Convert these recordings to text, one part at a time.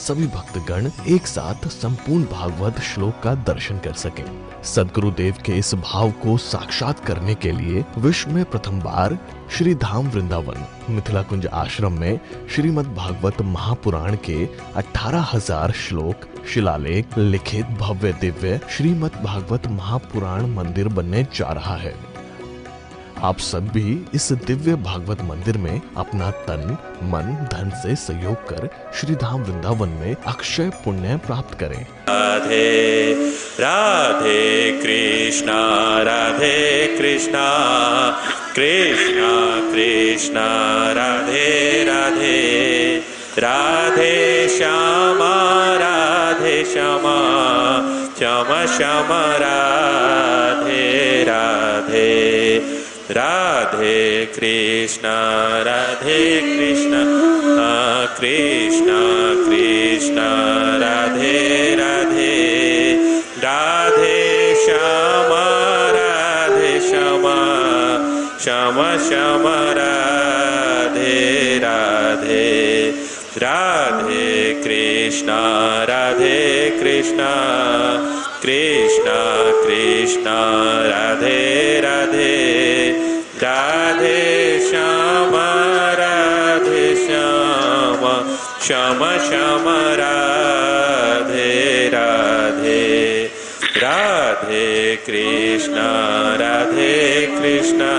सभी भक्तगण एक साथ संपूर्ण भागवत श्लोक का दर्शन कर सकें। सद्गुरुदेव के इस भाव को साक्षात करने के लिए विश्व में प्रथम बार श्री धाम वृंदावन मिथिला कुंज आश्रम में श्रीमद् भागवत महापुराण के 18,000 श्लोक शिलालेख लिखित भव्य दिव्य श्रीमद् भागवत महापुराण मंदिर बनने जा रहा है। आप सब भी इस दिव्य भागवत मंदिर में अपना तन मन धन से सहयोग कर श्री धाम वृंदावन में अक्षय पुण्य प्राप्त करें। राधे राधे कृष्णा कृष्णा कृष्णा राधे राधे राधे श्यामा श्यामा श्यामा राधे राधे राधे कृष्णा कृष्णा कृष्णा राधे राधे राधे श्यामा श्यामा श्यामा राधे राधे राधे कृष्णा कृष्णा राधे राधे राधे श्यामा श्यामा राधे राधे राधे कृष्णा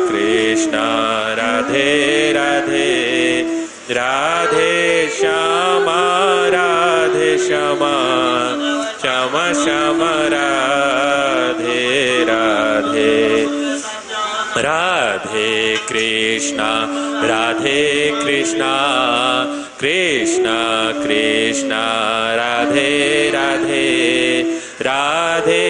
कृष्णा राधे राधे राधे श्यामा श्यामा राधे राधे राधे कृष्णा कृष्णा राधे राधे राधे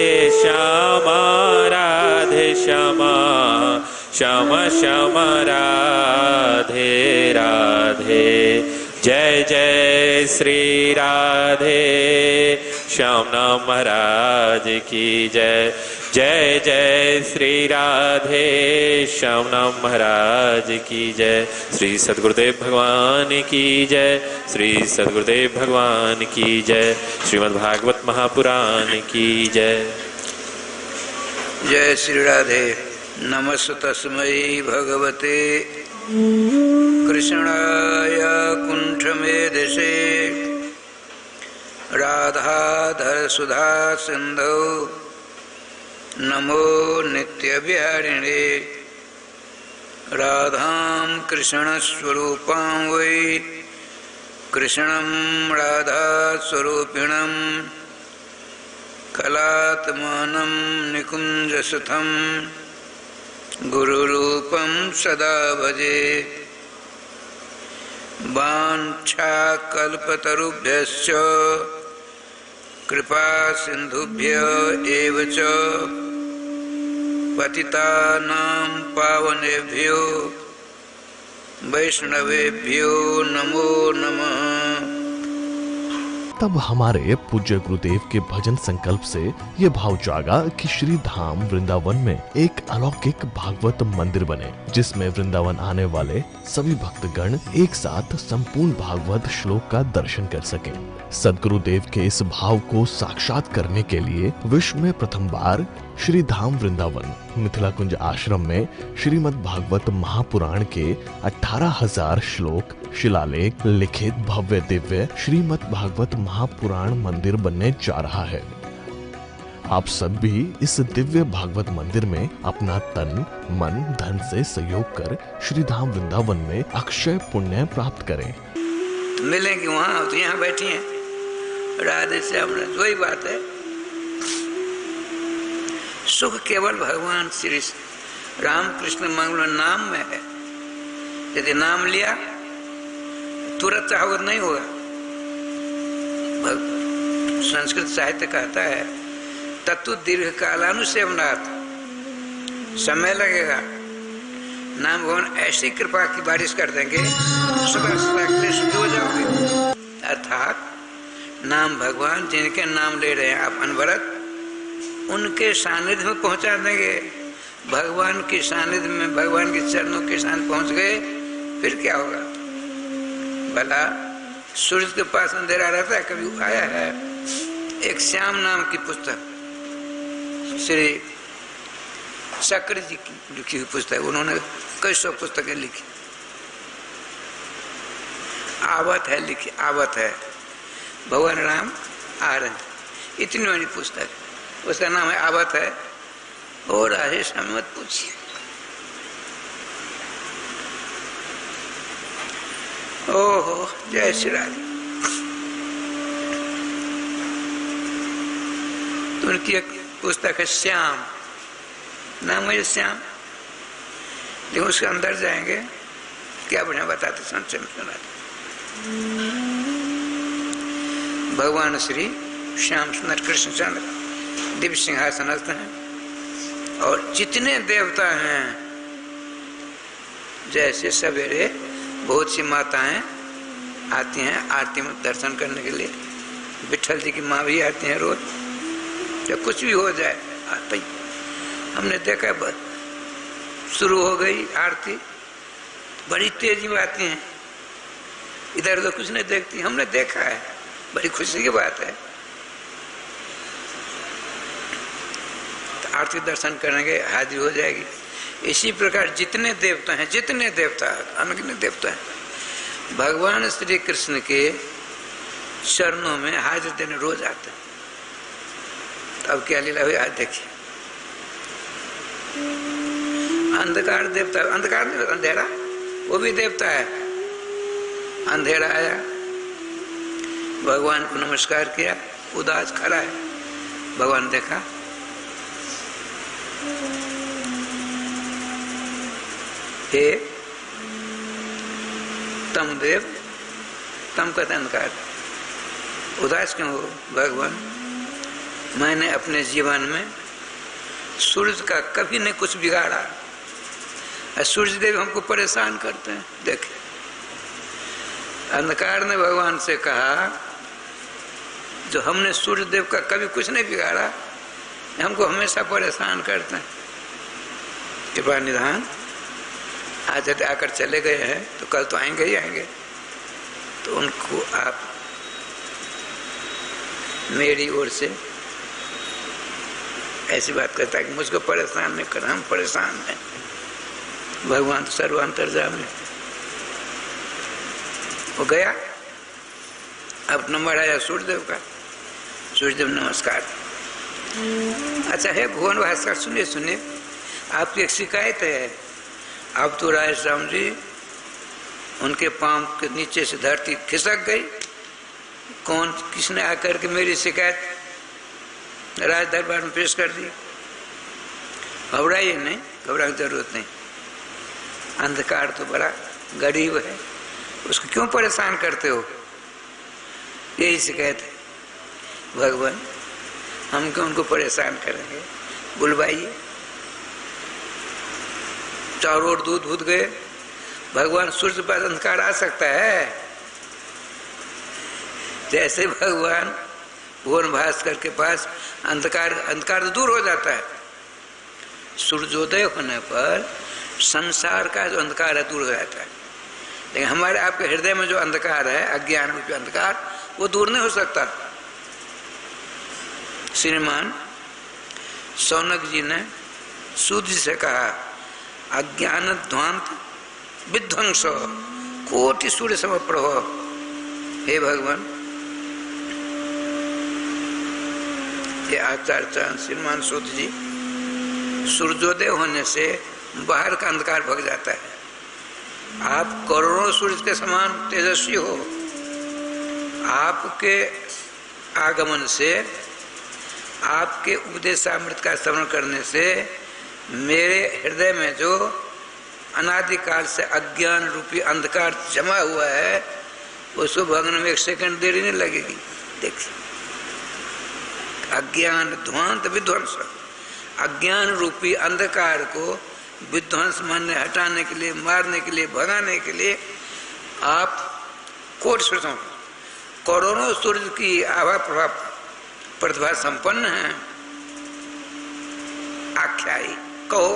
श्यामा श्यामा राधे राधे। जय जय श्री राधे श्याम महाराज की जय। जय जय श्री राधे श्याम महाराज की जय। श्री सद्गुरुदेव भगवान की जय। श्री सद्गुरुदेव भगवान की जय। श्रीमद् भागवत महापुराण की जय। जय श्री राधे। नमस्ते तस्मै भगवते कृष्णाय कुंठमेधसे राधाधर सुधा सिंधौ नमो नित्यविहारिणे। राधां कृष्णस्वरूपां वै कृष्णं राधास्वरूपिणं कलात्मानं निकुञ्जसुतं गुरुरूपं सदा भजे। वाञ्छाकल्पतरुभ्यश्च कृपा सिन्धुभ्य एव च पतितानां पावनेभ्यो वैष्णवेभ्यो नमो नमः। तब हमारे पूज्य गुरुदेव के भजन संकल्प से ये भाव जागा कि श्री धाम वृंदावन में एक अलौकिक भागवत मंदिर बने, जिसमें वृंदावन आने वाले सभी भक्तगण एक साथ संपूर्ण भागवत श्लोक का दर्शन कर सकें। सद्गुरुदेव के इस भाव को साक्षात करने के लिए विश्व में प्रथम बार श्री धाम वृंदावन मिथिला कुंज आश्रम में श्रीमद् भागवत महापुराण के 18,000 श्लोक शिलालेख लिखित भव्य दिव्य श्रीमद् भागवत महापुराण मंदिर बनने जा रहा है। आप सब भी इस दिव्य भागवत मंदिर में अपना तन मन धन से सहयोग कर श्री धाम वृंदावन में अक्षय पुण्य प्राप्त करें। मिलेंगे वहाँ तो यहाँ बैठी हैं राधे श्याम। वही बात है, सुख केवल भगवान श्री रामकृष्ण मंगल नाम में है। यदि नाम लिया तुरंत चाहवत नहीं होगा। संस्कृत साहित्य कहता है तत्व दीर्घ कालानुसेवनात्, समय लगेगा। नाम भगवान ऐसी कृपा की बारिश कर देंगे सुबह शुद्ध हो जाओगे। अर्थात नाम भगवान जिनके नाम ले रहे हैं आप अनवरत, उनके सानिध्य में पहुंचा देंगे। भगवान की सानिध्य में, भगवान के चरणों के साथ पहुंच गए, फिर क्या होगा? भला सूरज के पास अंधेरा रहता है? कभी आया है? एक श्याम नाम की पुस्तक श्री शक्कर जी की लिखी हुई पुस्तक, उन्होंने कई सौ पुस्तकें लिखी। आवत है लिखी, आवत है, भगवान राम आ रहे हैं, इतनी बड़ी पुस्तक, उसका नाम है आवत है। और राजेश हमें मत पूछिए। ओहो, जय श्री राधे। तो उनकी एक पुस्तक है श्याम, नाम है श्याम, लेकिन उसके अंदर जाएंगे क्या बढ़िया बताते, संचय में सुनाते। भगवान श्री श्याम सुंदर कृष्णचंद्र दिव्य सिंहासनस्थ हैं, और जितने देवता हैं, जैसे सवेरे बहुत सी माताएं आती हैं आरती में दर्शन करने के लिए, विठल जी की माँ भी आती हैं रोज, या कुछ भी हो जाए आता ही। हमने देखा बस शुरू हो गई आरती, बड़ी तेजी में आती हैं, इधर उधर कुछ नहीं देखती, हमने देखा है, बड़ी खुशी की बात है। तो आरती दर्शन करेंगे, हाजिर हो जाएगी। इसी प्रकार जितने देवता हैं, जितने देवता, अनगिनत देवता हैं, भगवान श्री कृष्ण के चरणों में हाजिर देने रोज आते हैं। तो अब क्या लीला हुई आज देखिए। अंधकार देवता, अंधकार नहीं, अंधेरा, वो भी देवता है। अंधेरा आया, भगवान को नमस्कार किया, उदास खड़ा है, भगवान देखा, हे तम देव, तम कहते अंधकार, उदास क्यों हो भगवान? मैंने अपने जीवन में सूरज का कभी नहीं कुछ बिगाड़ा, सूरज देव हमको परेशान करते हैं। देखे, अंधकार ने भगवान से कहा, जो हमने सूर्य देव का कभी कुछ नहीं बिगाड़ा, हमको हमेशा परेशान करते हैं, कृपा निधान। आज यदि आकर चले गए हैं तो कल तो आएंगे ही आएंगे, तो उनको आप मेरी ओर से ऐसी बात करता है कि मुझको परेशान नहीं कर, हम परेशान हैं। भगवान तो सर्वांतर्यामी, वो गया। अब नंबर आया सूर्यदेव का, सूर्यदेव नमस्कार। अच्छा है भुवन भास्कर, सुनिए सुनिए, आपकी एक शिकायत है। अब तो राय राम जी, उनके पांव के नीचे से धरती खिसक गई। कौन, किसने आकर के मेरी शिकायत राज दरबार में पेश कर दी? घबराइए नहीं, घबराने की जरूरत नहीं। अंधकार तो बड़ा गरीब है, उसको क्यों परेशान करते हो? यही शिकायत है। भगवान, हम क्यों उनको परेशान करेंगे? बुलवाइए। चारों ओर दूध भूत गए। भगवान सूर्य के पास अंधकार आ सकता है? जैसे भगवान भुवन भास्कर के पास अंधकार, अंधकार तो दूर हो जाता है। सूर्योदय होने पर संसार का जो अंधकार है दूर हो जाता है, लेकिन हमारे आपके हृदय में जो अंधकार है, अज्ञान रूपी अंधकार, वो दूर नहीं हो सकता। श्रीमान सौनक जी ने सूत जी से कहा, अज्ञान ध्वांत विध्वंस कोटि सूर्य सम प्रभो। हे भगवान, ये आचार्य श्रीमान सूत जी, सूर्योदय होने से बाहर का अंधकार भग जाता है। आप करोड़ों सूर्य के समान तेजस्वी हो। आपके आगमन से, आपके उपदेशामृत का श्रवण करने से मेरे हृदय में जो अनादिकाल से अज्ञान रूपी अंधकार जमा हुआ है, उसको भगने में एक सेकंड देरी नहीं लगेगी। देखिए, अज्ञान ध्वांत विध्वंस, अज्ञान रूपी अंधकार को विध्वंस मानने, हटाने के लिए, मारने के लिए, भगाने के लिए आप कोटि सूर्यों, करोड़ों सूर्य की आभा प्रभा प्रतिभा संपन्न है। आख्यायी, कहो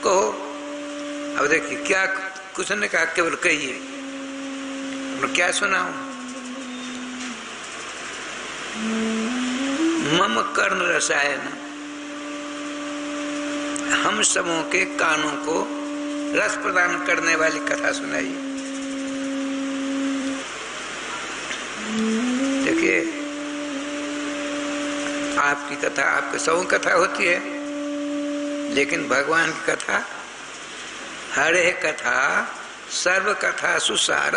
कहो। अब देखिए क्या कुछ ने कहा, केवल कहिए। मैं क्या सुनाऊं? मम कर्ण रसायन, हम सबों के कानों को रस प्रदान करने वाली कथा सुनाई। देखिए, आपकी कथा, आपके सबों कथा होती है, लेकिन भगवान की कथा, हरे कथा सर्व कथा सुसार,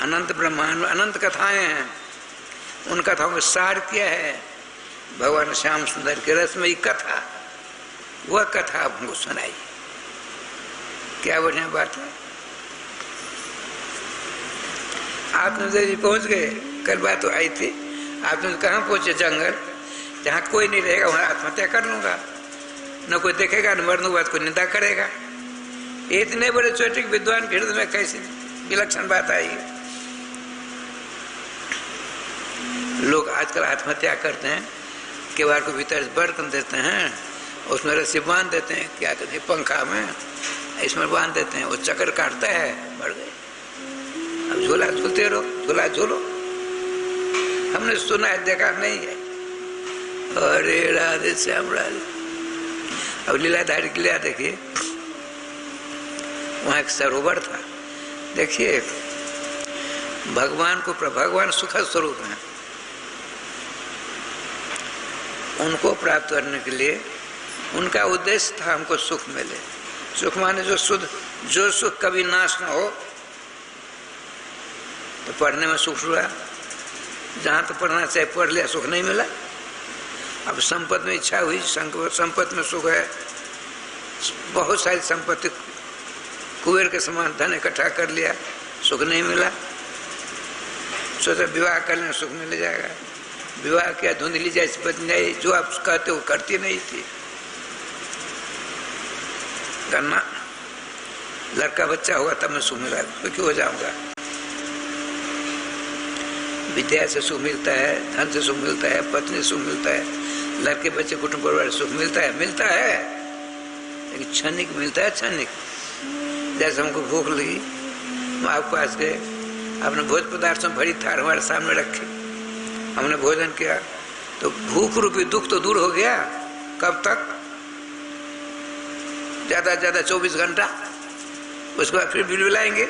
अनंत ब्रह्मांड में अनंत कथाएं हैं, उन कथाओं में सार क्या है? भगवान श्याम सुंदर के रसमयी कथा, वह कथा हमको सुनाई। क्या बढ़िया बात है। आपने जी पहुंच गए, कल बात तो आई थी, आपने कहाँ पहुंचे? जंगल, जहाँ कोई नहीं रहेगा वहाँ आत्महत्या कर लूंगा, न कोई देखेगा, न मरने के बाद कोई निंदा करेगा। इतने बड़े छोटे विद्वान के हृदय में कैसी विलक्षण बात आई है। लोग आजकल आत्महत्या करते हैं, केवाड़ को भीतर बर्तन देते हैं, उसमें रस्सी बांध देते हैं, क्या कहते हैं, पंखा में इसमें बांध देते हैं, वो चक्कर काटता है, मर गए। अब झूला झूलते रहो, झूला झूलो। हमने सुना है, देखा नहीं है। अरे राधे श्याम राधे। अब लीलाधारी के लिए देखिए, वहाँ एक सरोवर था। देखिए, भगवान को, भगवान सुखद स्वरूप है, उनको प्राप्त करने के लिए उनका उद्देश्य था हमको सुख मिले। सुख माने जो शुद्ध, जो सुख कभी नाश न हो। तो पढ़ने में सुख हुआ, जहाँ तो पढ़ना चाहिए पढ़ लिया, सुख नहीं मिला। अब संपत्ति में इच्छा हुई, संपत्ति में सुख है, बहुत सारी संपत्ति कुबेर के समान धन इकट्ठा कर लिया, सुख नहीं मिला। सोचा विवाह कर लेना, सुख मिल जाएगा। विवाह किया, धुंधली जैसी पत्नी नहीं, जो आप कहते हो करती नहीं थी। करना, लड़का बच्चा होगा तब मैं सुख मिला, सुखी हो जाऊंगा। विद्या से सुख मिलता है, धन से सुख मिलता है, पत्नी से सुख मिलता है, लड़के बच्चे कुटुंब परिवार सुख मिलता है, लेकिन क्षणिक मिलता है, क्षणिक। जैसे हमको भूख लगी, हम आपके पास गए, आपने भोज पदार्थों भरी थार हमारे सामने रखी, हमने भोजन किया, तो भूख रूपी दुख तो दूर हो गया। कब तक? ज्यादा ज्यादा 24 घंटा, उसके बाद फिर बिलबिलाएंगे।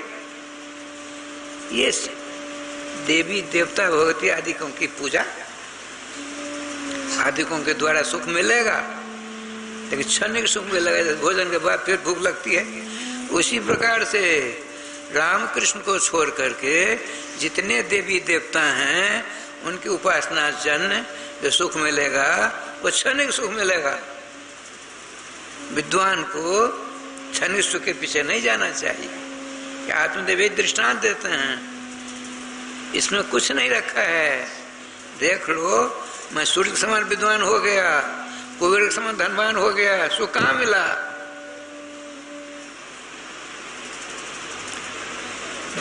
ये देवी देवता भगवती आदिकों की पूजा, आदिकों के द्वारा सुख मिलेगा, लेकिन क्षणिक सुख मिलेगा। भोजन के बाद फिर भूख लगती है। उसी प्रकार से रामकृष्ण को छोड़ करके जितने देवी देवता हैं, उनकी उपासना जन जो सुख मिलेगा वो क्षणिक सुख मिलेगा। विद्वान को क्षणिक सुख के पीछे नहीं जाना चाहिए। क्या आत्मदेव दृष्टांत देते हैं, इसमें कुछ नहीं रखा है। देख लो, मैं सूर्य के समान विद्वान हो गया, कुबेर के समान धनवान हो गया, सुख कहाँ मिला?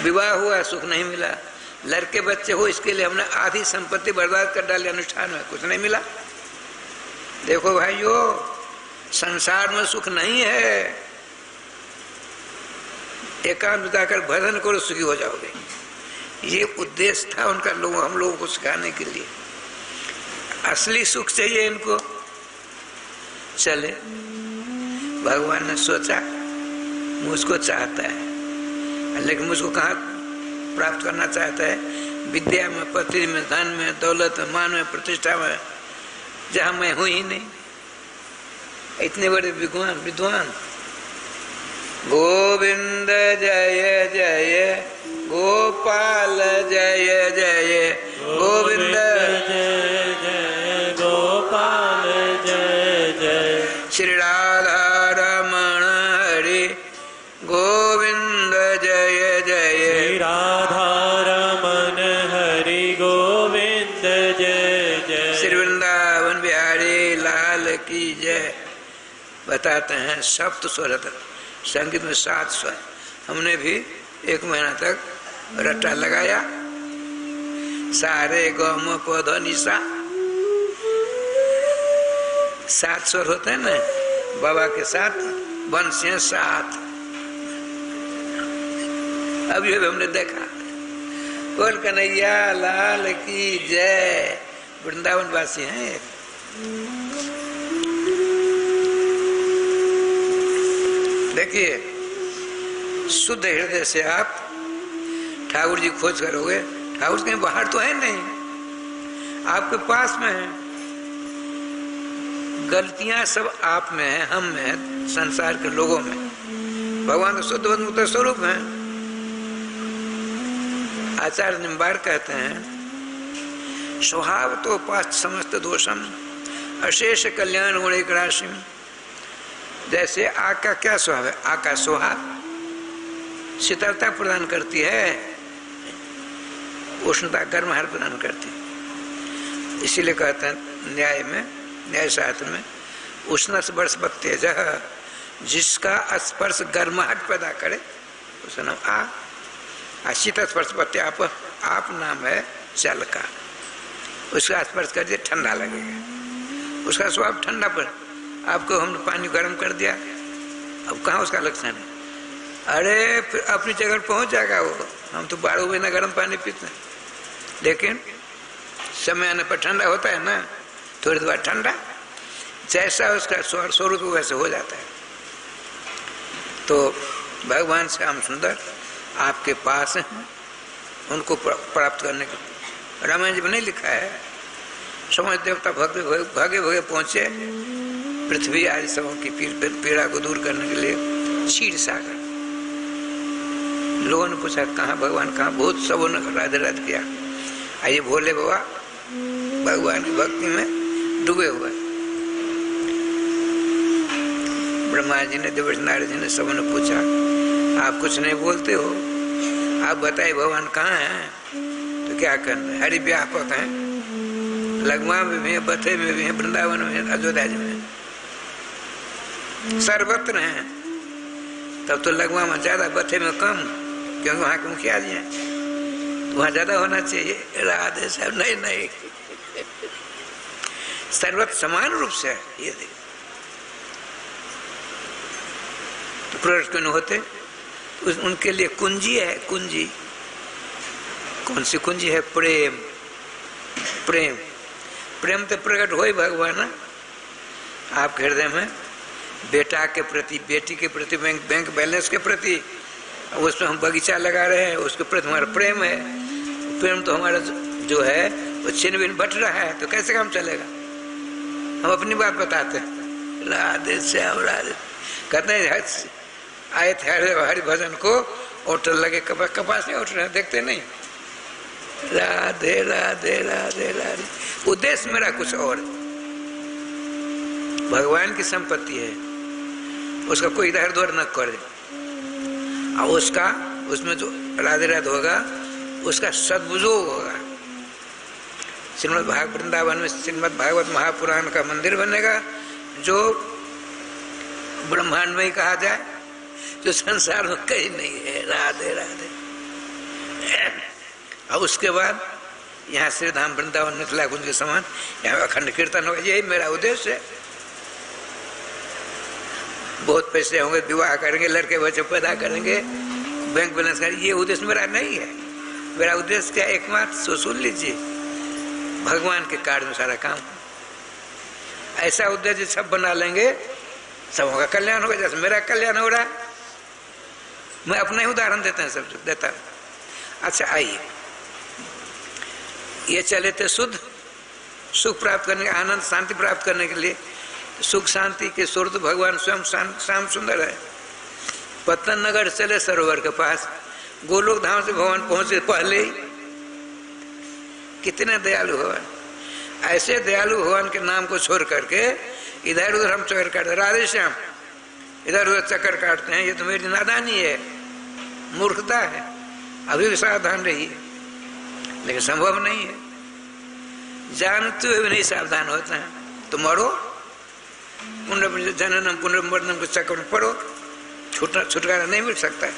विवाह हुआ, सुख नहीं मिला। लड़के बच्चे हो, इसके लिए हमने आधी संपत्ति बर्बाद कर डाली अनुष्ठान में, कुछ नहीं मिला। देखो भाइयों, संसार में सुख नहीं है। एकांत बिताकर भजन करो, सुखी हो जाओगे। ये उद्देश्य था उनका, हम लोगों को सिखाने के लिए। असली सुख चाहिए इनको। चले, भगवान ने सोचा मुझको चाहता है, लेकिन मुझको कहाँ प्राप्त करना चाहता है? विद्या में, पति में, धन में, दौलत में, मान में, प्रतिष्ठा में, जहाँ मैं हूँ ही नहीं। इतने बड़े विद्वान। गोविंद जय जय, गोपाल जय जय, गोविंद जय जय, गोपाल जय जय, श्री राधा रमण हरि गोविंद जय जय, श्री राधा रमन हरि गोविंद जय जय, श्री वृंदावन बिहारी लाल की जय। बताते हैं सप्त स्वर, संगीत में 7 स्वर। हमने भी 1 महीना तक रट्टा लगाया। सारे ग म प ध नि सा, 7 स्वर होते हैं ना, बाबा के साथ बंसियां 7। अभी हमने देखा। बोल कन्हैया लाल की जय। वृंदावन वासी हैं। देखिए, शुद्ध हृदय से आप ठाकुर जी खोज करोगे, ठाकुर कहीं बाहर तो है नहीं, आपके पास में है। गलतियां सब आप में है, हम में है, संसार के लोगों में। भगवान तो शुद्ध मुक्त स्वरूप है। आचार्य निम्बार कहते हैं, स्वभाव तो पाश्च समस्त दोषम अशेष कल्याण गुण एक राशि। जैसे आग का क्या स्वभाव है? आग का स्वभाव शीतलता प्रदान करती है, उष्णता गर्माहट प्रदान करती है। इसीलिए कहते हैं न्याय में, न्याय शास्त्र में, उष्ण स्पर्श तेज, जिसका स्पर्श गर्माहट पैदा करे उसका नाम आ। शीतल स्पर्श आप नाम है जल का, उसका स्पर्श कर दिया ठंडा लगेगा, उसका स्वभाव ठंडा। पर आपको हमने पानी गर्म कर दिया, अब कहाँ उसका लक्षण है? अरे फिर अपनी जगह पहुंच जाएगा वो। हम तो 12 महीना गर्म पानी पीते हैं, लेकिन समय आने पर ठंडा होता है ना, थोड़ी देर बाद ठंडा, जैसा उसका स्वरूप वैसे हो जाता है। तो भगवान श्याम सुंदर आपके पास हैं, उनको प्राप्त करने के रामायण जी में नहीं लिखा है। समझ देवता भागे भागे पहुंचे पृथ्वी आदि सबों की पीड़ा को दूर करने के लिए क्षीर सागर। लोगों ने पूछा कहाँ भगवान कहाँ? बहुत सबों ने राधे राधे किया। आइए भोले बाबा भगवान की भक्ति में डूबे हुए। ब्रह्मा जी ने, देवर्षि नारद जी ने, सबों ने पूछा आप कुछ नहीं बोलते हो, आप बताइए भगवान कहाँ हैं? तो क्या करना है? हरि व्यापक हैं, लगवा में भी है, बथे में भी है, वृंदावन में है, अयोध्या में है, सर्वत्र हैं। तब तो लगवा में ज्यादा, बथे में कम, क्योंकि वहाँ के मुखिया जी हैं, तो वहाँ ज्यादा होना चाहिए। राधे साहब नहीं सर्वत्र समान रूप से ये देखिए। तो प्रकट क्यों होते? उनके लिए कुंजी है, कुंजी। कौन सी कुंजी है? प्रेम। प्रेम प्रेम तो प्रकट हो ही भगवान आपके हृदय में। बेटा के प्रति, बेटी के प्रति, बैंक बैलेंस के प्रति, उसमें हम बगीचा लगा रहे हैं, उसके प्रति हमारा प्रेम है। प्रेम तो हमारा जो है वो छिन्न भिन्न बट रहा है, तो कैसे काम चलेगा? हम अपनी बात बताते हैं, राधे श्याम राधे। कहते हैं आए थे हरि भजन को, होटल लगे कपास नहीं उठ रहे, देखते नहीं। राधे राधे राधे राधे। उद्देश्य मेरा कुछ और, भगवान की संपत्ति है, उसका कोई इधर उधर न करे, और उसका उसमें जो राधे राधे होगा उसका सदुपयोग होगा। श्रीमद् भागवत वृंदावन में श्रीमद् भागवत महापुराण का मंदिर बनेगा, जो ब्रह्मांड में ही कहा जाए, जो संसार में कहीं नहीं है। राधे राधे। और उसके बाद यहाँ श्री धाम वृंदावन मिथिला कुंज के समान यहाँ अखंड कीर्तन होगा। यही मेरा उद्देश्य है। बहुत पैसे होंगे, विवाह करेंगे, लड़के बच्चे पैदा करेंगे, बैंक बैलेंस करेंगे, ये उद्देश्य मेरा नहीं है। मेरा उद्देश्य क्या? एकमात्र सुन लीजिए, भगवान के कार्य में सारा काम। ऐसा उद्देश्य सब बना लेंगे, सबों का कल्याण होगा। जैसे मेरा कल्याण हो रहा है, मैं अपना ही उदाहरण देता हूँ, सब देता हूँ। अच्छा आइए, ये चले थे शुद्ध सुख प्राप्त करने, आनंद शांति प्राप्त करने के लिए। सुख शांति के स्रोत भगवान स्वयं श्याम सुंदर है। पतन नगर चले सरोवर के पास, गोलोक धाम से भगवान पहुंचे पहले ही। कितने दयालु भगवान, ऐसे दयालु भगवान के नाम को छोड़ करके इधर उधर हम चक्कर काटते, राधे श्याम इधर उधर चक्कर काटते हैं। ये तो मेरी नादानी है, मूर्खता है। अभी भी सावधान रहिए, लेकिन संभव नहीं है। जानते हुए भी नहीं सावधान होते हैं तो मरो, जननम पुनर्मरणम के चक्कर में पड़ो, छुटकारा नहीं मिल सकता है।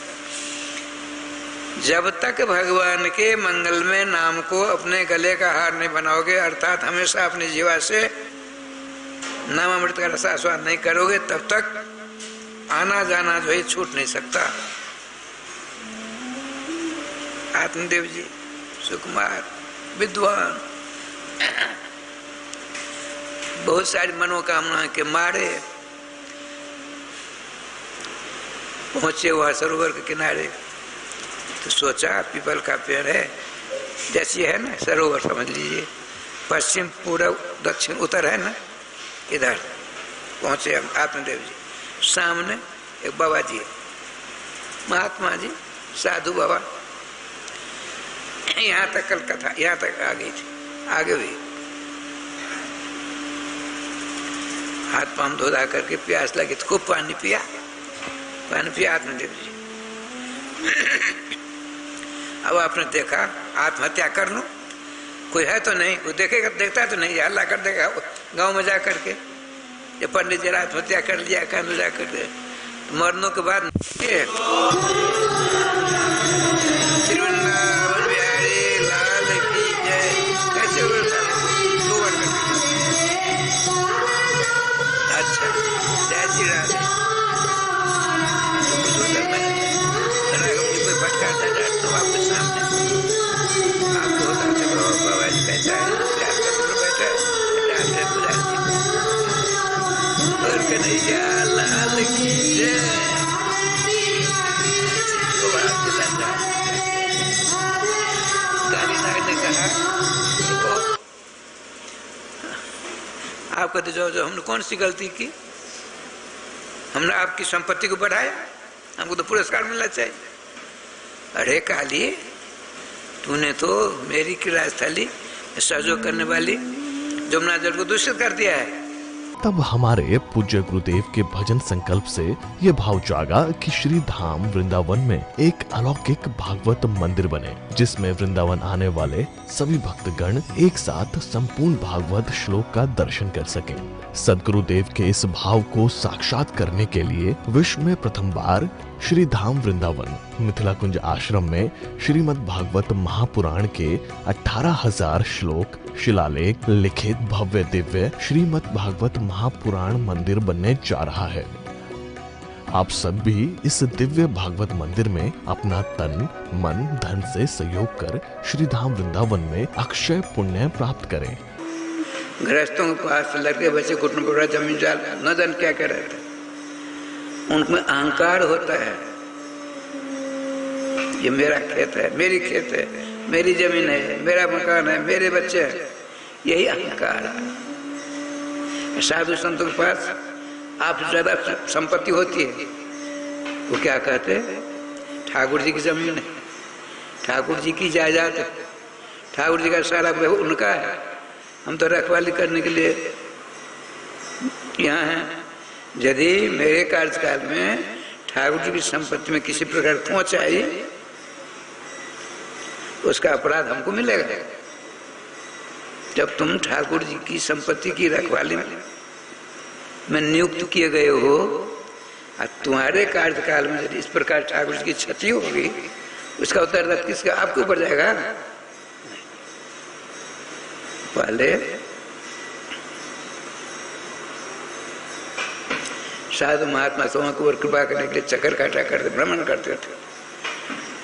जब तक भगवान के मंगलमय नाम को अपने गले का हार नहीं बनाओगे, अर्थात हमेशा अपनी जीवा से नामामृत का रसास्वाद नहीं करोगे, तब तक आना जाना जो है छूट नहीं सकता। आत्मदेव जी सुकुमार विद्वान, बहुत सारी मनोकामना के मारे पहुंचे हुआ सरोवर के किनारे। तो सोचा पीपल का पेड़ है, जैसी है ना सरोवर समझ लीजिए, पश्चिम पूर्व दक्षिण उत्तर है ना, इधर पहुंचे हम आत्मदेव जी। सामने एक बाबा जी है, महात्मा जी, साधु बाबा। यहाँ तक कल कथा यहाँ तक आ गई थी, आगे भी हाथ पांव धोधा करके प्यास लगी तो खूब पानी पिया आत्मदेव जी। अब आपने देखा आत्महत्या कर लूं, कोई है तो नहीं, कोई देखेगा देखता तो नहीं, हल्ला कर देगा गांव में जा करके, ये पंडित जी आत्महत्या कर लिया कानू जा करके। तो मरने के बाद वृंदावन बिहारी लाल की जय, कैसे बोलता? अच्छा, जय श्री राम। कोई भटकाता जाए तो आपके सामने आपको होता है बाबा जी कैसा है, बैठा है और कन्हैया लाल की जय। कालीनाथ ने कहा आप कहते जो हमने कौन सी गलती की, हमने आपकी संपत्ति को बढ़ाया, हमको तो पुरस्कार मिलना चाहिए। अरे काली, तूने तो मेरी की राजस्थली सहयोग करने वाली जमुना जल को दूषित कर दिया है। तब हमारे पूज्य गुरुदेव के भजन संकल्प से ये भाव जागा कि श्री धाम वृंदावन में एक अलौकिक भागवत मंदिर बने, जिसमें वृंदावन आने वाले सभी भक्तगण एक साथ संपूर्ण भागवत श्लोक का दर्शन कर सकें। सद्गुरुदेव के इस भाव को साक्षात करने के लिए विश्व में प्रथम बार श्री धाम वृंदावन मिथिला कुंज आश्रम में श्रीमद् भागवत महापुराण के 18,000 श्लोक शिलालेख लिखित भव्य दिव्य श्रीमद् भागवत महापुराण मंदिर बनने जा रहा है। आप सब भी इस दिव्य भागवत मंदिर में अपना तन मन धन से सहयोग कर श्री धाम वृंदावन में अक्षय पुण्य प्राप्त करें। गृहस्थों के पास लड़के बच्चे घुटने पर जमीन जाल न जान क्या क्या रहता है, उनमें अहंकार होता है, ये मेरा खेत है, मेरी खेत है, मेरी जमीन है, मेरा मकान है, मेरे बच्चे हैं, यही अहंकार है। साधु संतों के पास आपसे ज्यादा संपत्ति होती है, वो क्या कहते हैं, ठाकुर जी की जमीन है, ठाकुर जी की जायदाद है, ठाकुर जी का सारा उनका है, हम तो रखवाली करने के लिए यहाँ हैं। यदि मेरे कार्यकाल में ठाकुर जी की संपत्ति में किसी प्रकार पहुंच आई, उसका अपराध हमको मिलेगा। जब तुम ठाकुर जी की संपत्ति की रखवाली में नियुक्त किए गए हो और तुम्हारे कार्यकाल में यदि इस प्रकार ठाकुर जी की क्षति होगी, उसका उत्तरदायित्व किसका? आपके ऊपर जाएगा। पहले साधु महात्मा समूह को कृपा करने के लिए चक्कर काटा करते, भ्रमण करते थे,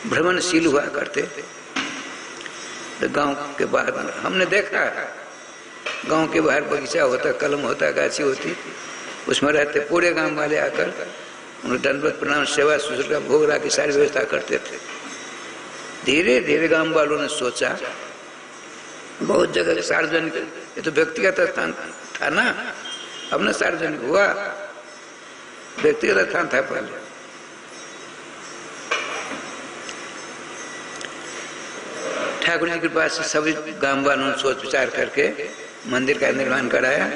भ्रमणशील हुआ करते। तो गांव के बाहर हमने देखा, गांव के बाहर बगीचा होता, कलम होता, गाछी होती, उसमें रहते पूरे गांव वाले आकर उन्हें दंडवत प्रणाम सेवा सुश्रूषा भोग की सारी व्यवस्था करते थे। धीरे धीरे गांव वालों ने सोचा बहुत जगह सार्वजनिक, ये तो व्यक्तिगत स्थान था ना, अब न सार्वजनिक हुआ, व्यक्तिगत स्थान था पहले। ठाकुर जी के पास सभी गांव वालों ने सोच विचार करके मंदिर का निर्माण कराया,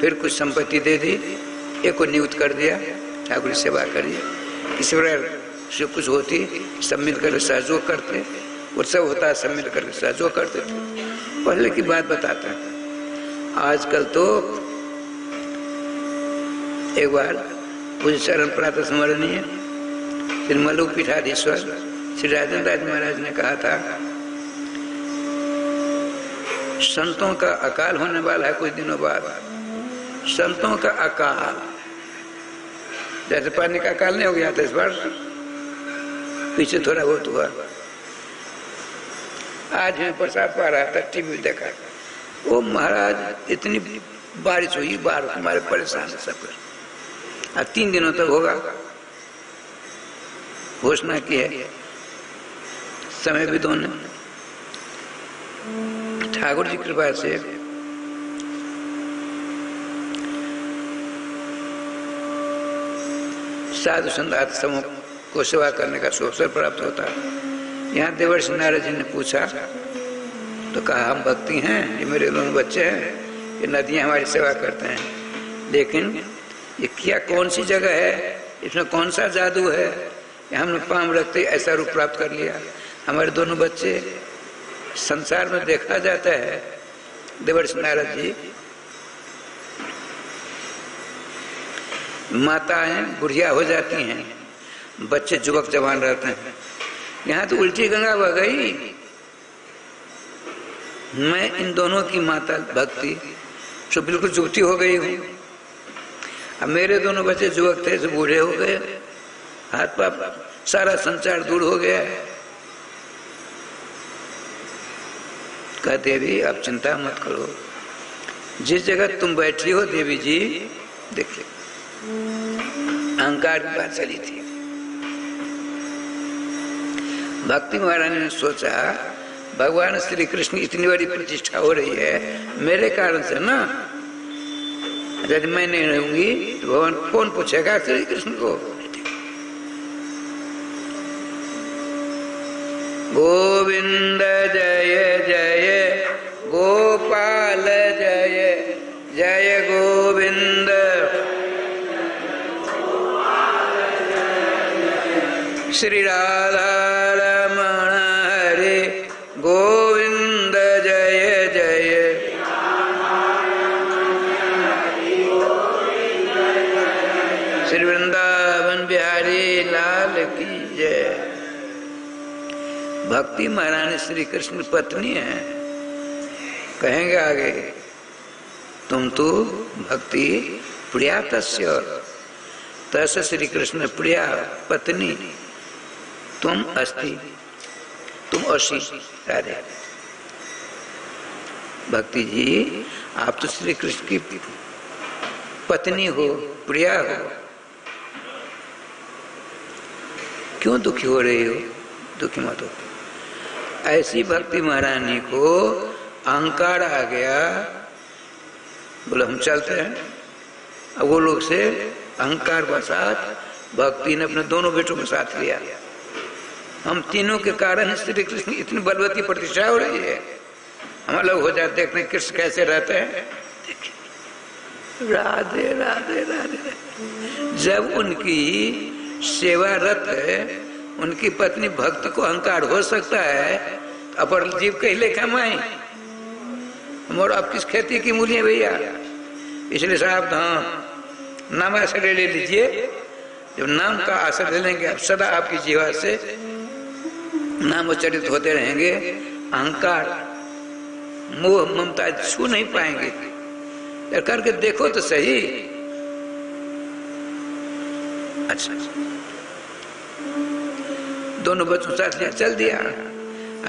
फिर कुछ संपत्ति दे दी, एक को नियुक्त कर दिया, ठाकुर की सेवा करिए, किसी प्रकार से कुछ होती सब मिलकर सहयोग करते, उत्सव होता सब मिलकर सहयोग करते थे। पहले की बात बताता है। आजकल तो एक बार पूज्य चरण प्रातः स्मरणीय श्री मलुक पीठाधीश्वर श्री राजेंद्र राज महाराज ने कहा था, संतों का अकाल होने वाला है कुछ दिनों बाद। संतों का अकाल, जैसे पानी का अकाल नहीं हो गया था इस बार, पीछे थोड़ा बहुत हुआ, आज मैं प्रसाद पा रहा था, टीवी देखा, ओ महाराज इतनी बारिश हुई, बाहर हमारे परेशान है सब कुछ। 3 दिनों तक होगा, घोषणा की है समय विदों ने। ठाकुर जी कृपा से साधु संत समूह को सेवा करने का अवसर प्राप्त होता है। यहाँ देवर्षि नारद जी ने पूछा तो कहा हम भक्ति हैं, ये मेरे दोनों बच्चे हैं, ये नदियाँ हमारी सेवा करते हैं, लेकिन ये क्या कौन सी जगह है, इसमें कौन सा जादू है, हमने पाँव रखते ऐसा रूप प्राप्त कर लिया। हमारे दोनों बच्चे संसार में देखा जाता है, देवर्षि नारद जी माताएं बुढ़िया हो जाती हैं, बच्चे युवक जवान रहते हैं। यहाँ तो उल्टी गंगा बह गई। मैं इन दोनों की माता भक्ति जो बिल्कुल जुगती हो गई हूँ। अब मेरे दोनों बच्चे युवक थे जो बूढ़े हो गए, हाथ पाप सारा संचार दूर हो गया। कहा देवी आप चिंता मत करो, जिस जगह तुम बैठी हो देवी जी, देखिए अहंकार की बात चली थी। भक्ति महारानी ने सोचा भगवान श्री कृष्ण इतनी बड़ी प्रतिष्ठा हो रही है मेरे कारण से ना, यदि मैं नहीं रहूंगी तो भगवान कौन पूछेगा श्री कृष्ण को। गोविंद जय जय गोपाल जय जय गोविंद, श्री राधा रमण हरे गोविंद जय जय, श्री वृंदावन बिहारी लाल की जय। भक्ति महारानी श्री कृष्ण पत्नी है। कहेंगे आगे, तुम तो भक्ति प्रिया तस्य तस्य श्री कृष्ण प्रिया पत्नी तुम अस्ति, तुम असी राधे। भक्ति जी आप तो श्री कृष्ण की पत्नी हो, प्रिया हो, क्यों दुखी हो रही हो? दुखी मत हो। ऐसी भक्ति महारानी को अहंकार आ गया, बोले हम चलते हैं। अब वो लोग से अहंकार बसात भक्ति ने अपने दोनों बेटों को साथ लिया। हम तीनों के कारण श्री कृष्ण इतनी बलवती प्रतिष्ठा हो रही है। हम अलग हो जाते देखते कृष्ण कैसे रहते हैं। राधे राधे राधे। जब उनकी सेवारत है उनकी पत्नी भक्त को अहंकार हो सकता है तो अपर जीव कहले कमाई और आप किस खेती की मूल्य भैया। इसलिए साहब हाँ नाम आश्रय ले लीजिए। जब नाम का आश्रय ले लेंगे आप सदा आपकी जीवा से नाम उच्चारित होते रहेंगे। अहंकार मोह ममता छू नहीं पाएंगे। करके देखो तो सही। अच्छा दोनों बच्चों साथ लिया चल दिया।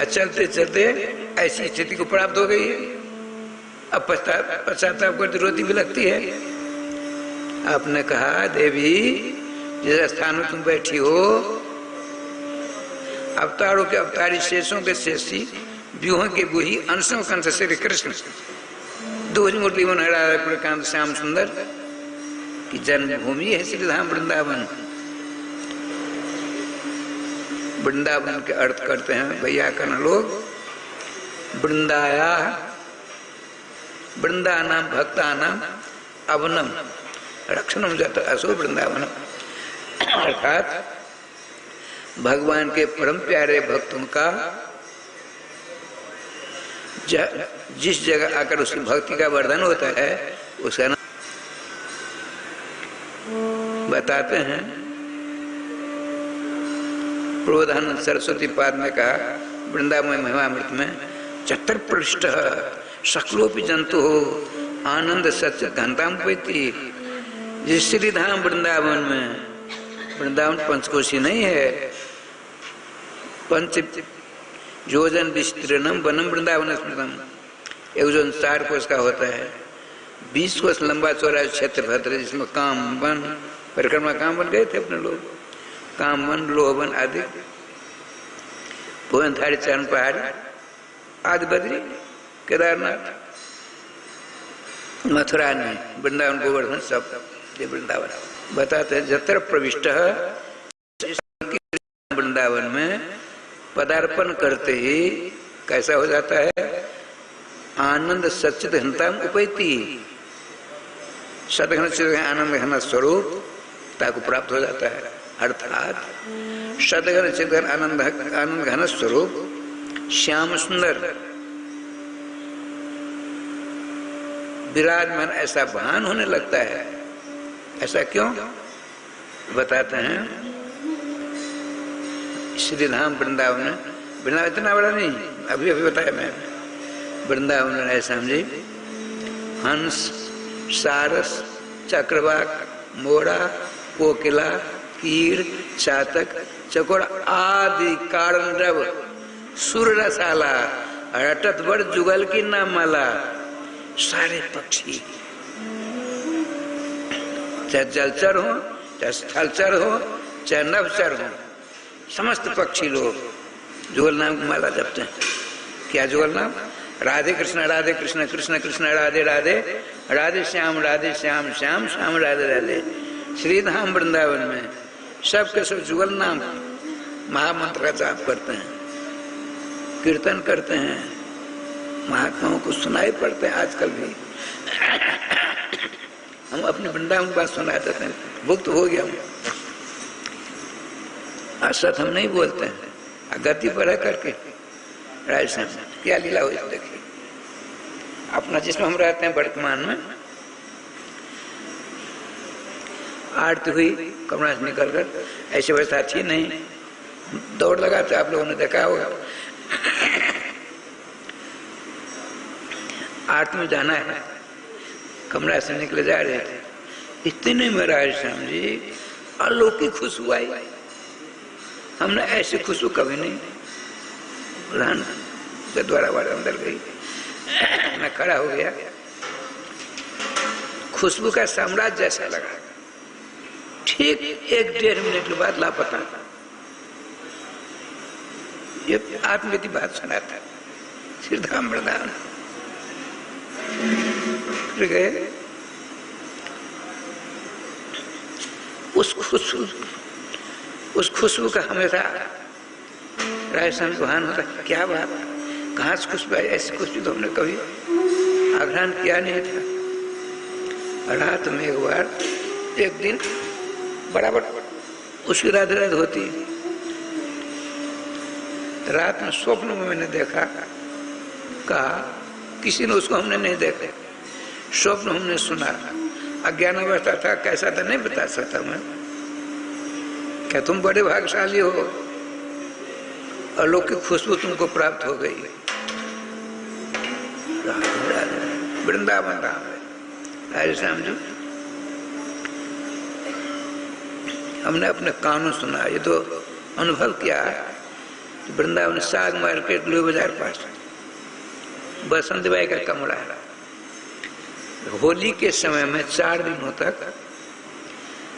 चलते चलते ऐसी स्थिति को प्राप्त हो गई है। अब पश्चाताप करते रोती भी लगती है। आपने कहा देवी जिस स्थान में तुम बैठी हो अवतारों के अवतारी शेषों के शेषी व्यूहों के बुही अंशों कंठ श्री कृष्ण दोहरी मुरली मनहरा श्याम सुंदर की जन्मभूमि है श्री धाम वृंदावन। वृंदावन के अर्थ करते हैं भैया करना लोग वृंदाया वृंदानाम भक्तानाम अवनम रक्षणम जाता असो वृंदावन। अर्थात भगवान के परम प्यारे भक्तों का जिस जगह आकर उसकी भक्ति का वर्धन होता है उसका नाम बताते हैं। प्रोधानंद सरस्वती पाद ने कहा वृंदावन महिमामृत में चतर पृष्ठ सकलोपि जंतु हो आनंद सत्य घंटाम पैती। जिस श्री धाम वृंदावन में वृंदावन पंचकोशी नहीं है, पंच योजन विस्तीर्णम वनम वृंदावन स्मृतम। योजन 4 कोस का होता है, 20 कोस लंबा चौड़ा क्षेत्र भद्र, जिसमें काम वन परिक्रमा काम वन गए थे अपने लोग, काम वन लोहवन आदि, भुवनधारी चरण पहाड़ी आदि, बद्री केदारनाथ मथुरा में वृंदावन गोवर्धन सब ये वृंदावन बताते हैं। जत्र प्रविष्ट वृंदावन में पदार्पण करते ही कैसा हो जाता है, आनंद सच्चित घनता उपैती, सदघन आनंद घन स्वरूप ताको प्राप्त हो जाता है। अर्थात सदघन चिदघन आनंद घन स्वरूप श्याम सुंदर विराजमान ऐसा भान होने लगता है। ऐसा क्यों बताते हैं, श्री धाम वृंदावन, वृंदावन इतना बड़ा नहीं, अभी अभी बताया मैं, वृंदावन है समझे, हंस सारस चक्रवाक मोरा कोकिला कीर चातक चकोर आदि कारणद्रव सुर रसाला रटत बड़ जुगल की नाम माला, सारे पक्षी चाहे जलचर हो चाहे स्थलचर हो चाहे नभचर हो, समस्त पक्षी लोग जुगल नाम की माला जपते हैं। क्या जुगल नाम? राधे कृष्ण कृष्ण कृष्ण राधे राधे, राधे श्याम श्याम श्याम राधे राधे। श्री धाम वृंदावन में सबके सब जुगल नाम महामंत्र का जाप करते हैं, कीर्तन करते हैं, महात्माओं को सुनाई पड़ते हैं। आजकल भी हम अपने वृंदावन बात सुना देते हैं, भुक्त हो गया हूँ, असत हम नहीं बोलते हैं, गति पर है करके राजस्थान क्या लीला हुई देखिए। अपना जिसमें हम रहते हैं वर्तमान में, आरती हुई कमरा से निकल कर, ऐसे व्यवस्था थी नहीं, दौड़ लगाते आप लोगों ने देखा होगा। आरती में जाना है, कमरा से निकले जा रहे थे, इतने में राजश्याम जी अलौकिक खुशबू आई। हमने ऐसी खुशबू कभी नहीं, प्रधान के द्वारा वाले अंदर गई, मैं खड़ा हो गया, खुशबू का साम्राज्य जैसा लगा। ठीक 1-1.5 मिनट के बाद लापता। ये आत्मगति बात सुनाता श्री धाम वृंदावन गए। उस खुशबू का हमेशा राजस्थान भान होता, क्या बात, कहाँ से खुशबू आई? ऐसी खुशबू तो हमने कभी आग्रहण किया नहीं था। रात में एक बार, एक दिन बराबर उसकी रात होती, रात में स्वप्न में मैंने देखा, कहा किसी ने, उसको हमने नहीं देखा, स्वप्न हमने सुना, अज्ञान अवस्था था, कैसा था नहीं बता सकता मैं। क्या तुम बड़े भाग्यशाली हो, अलौकिक खुशबू तुमको प्राप्त हो गई। वृंदावन धाम राजश्याम जी, हमने अपने कानों सुना, ये तो अनुभव किया। वृंदावन साग मार्केट लोही बाजार पास बसंत बाई का कमरा है। होली के समय में 4 दिनों तक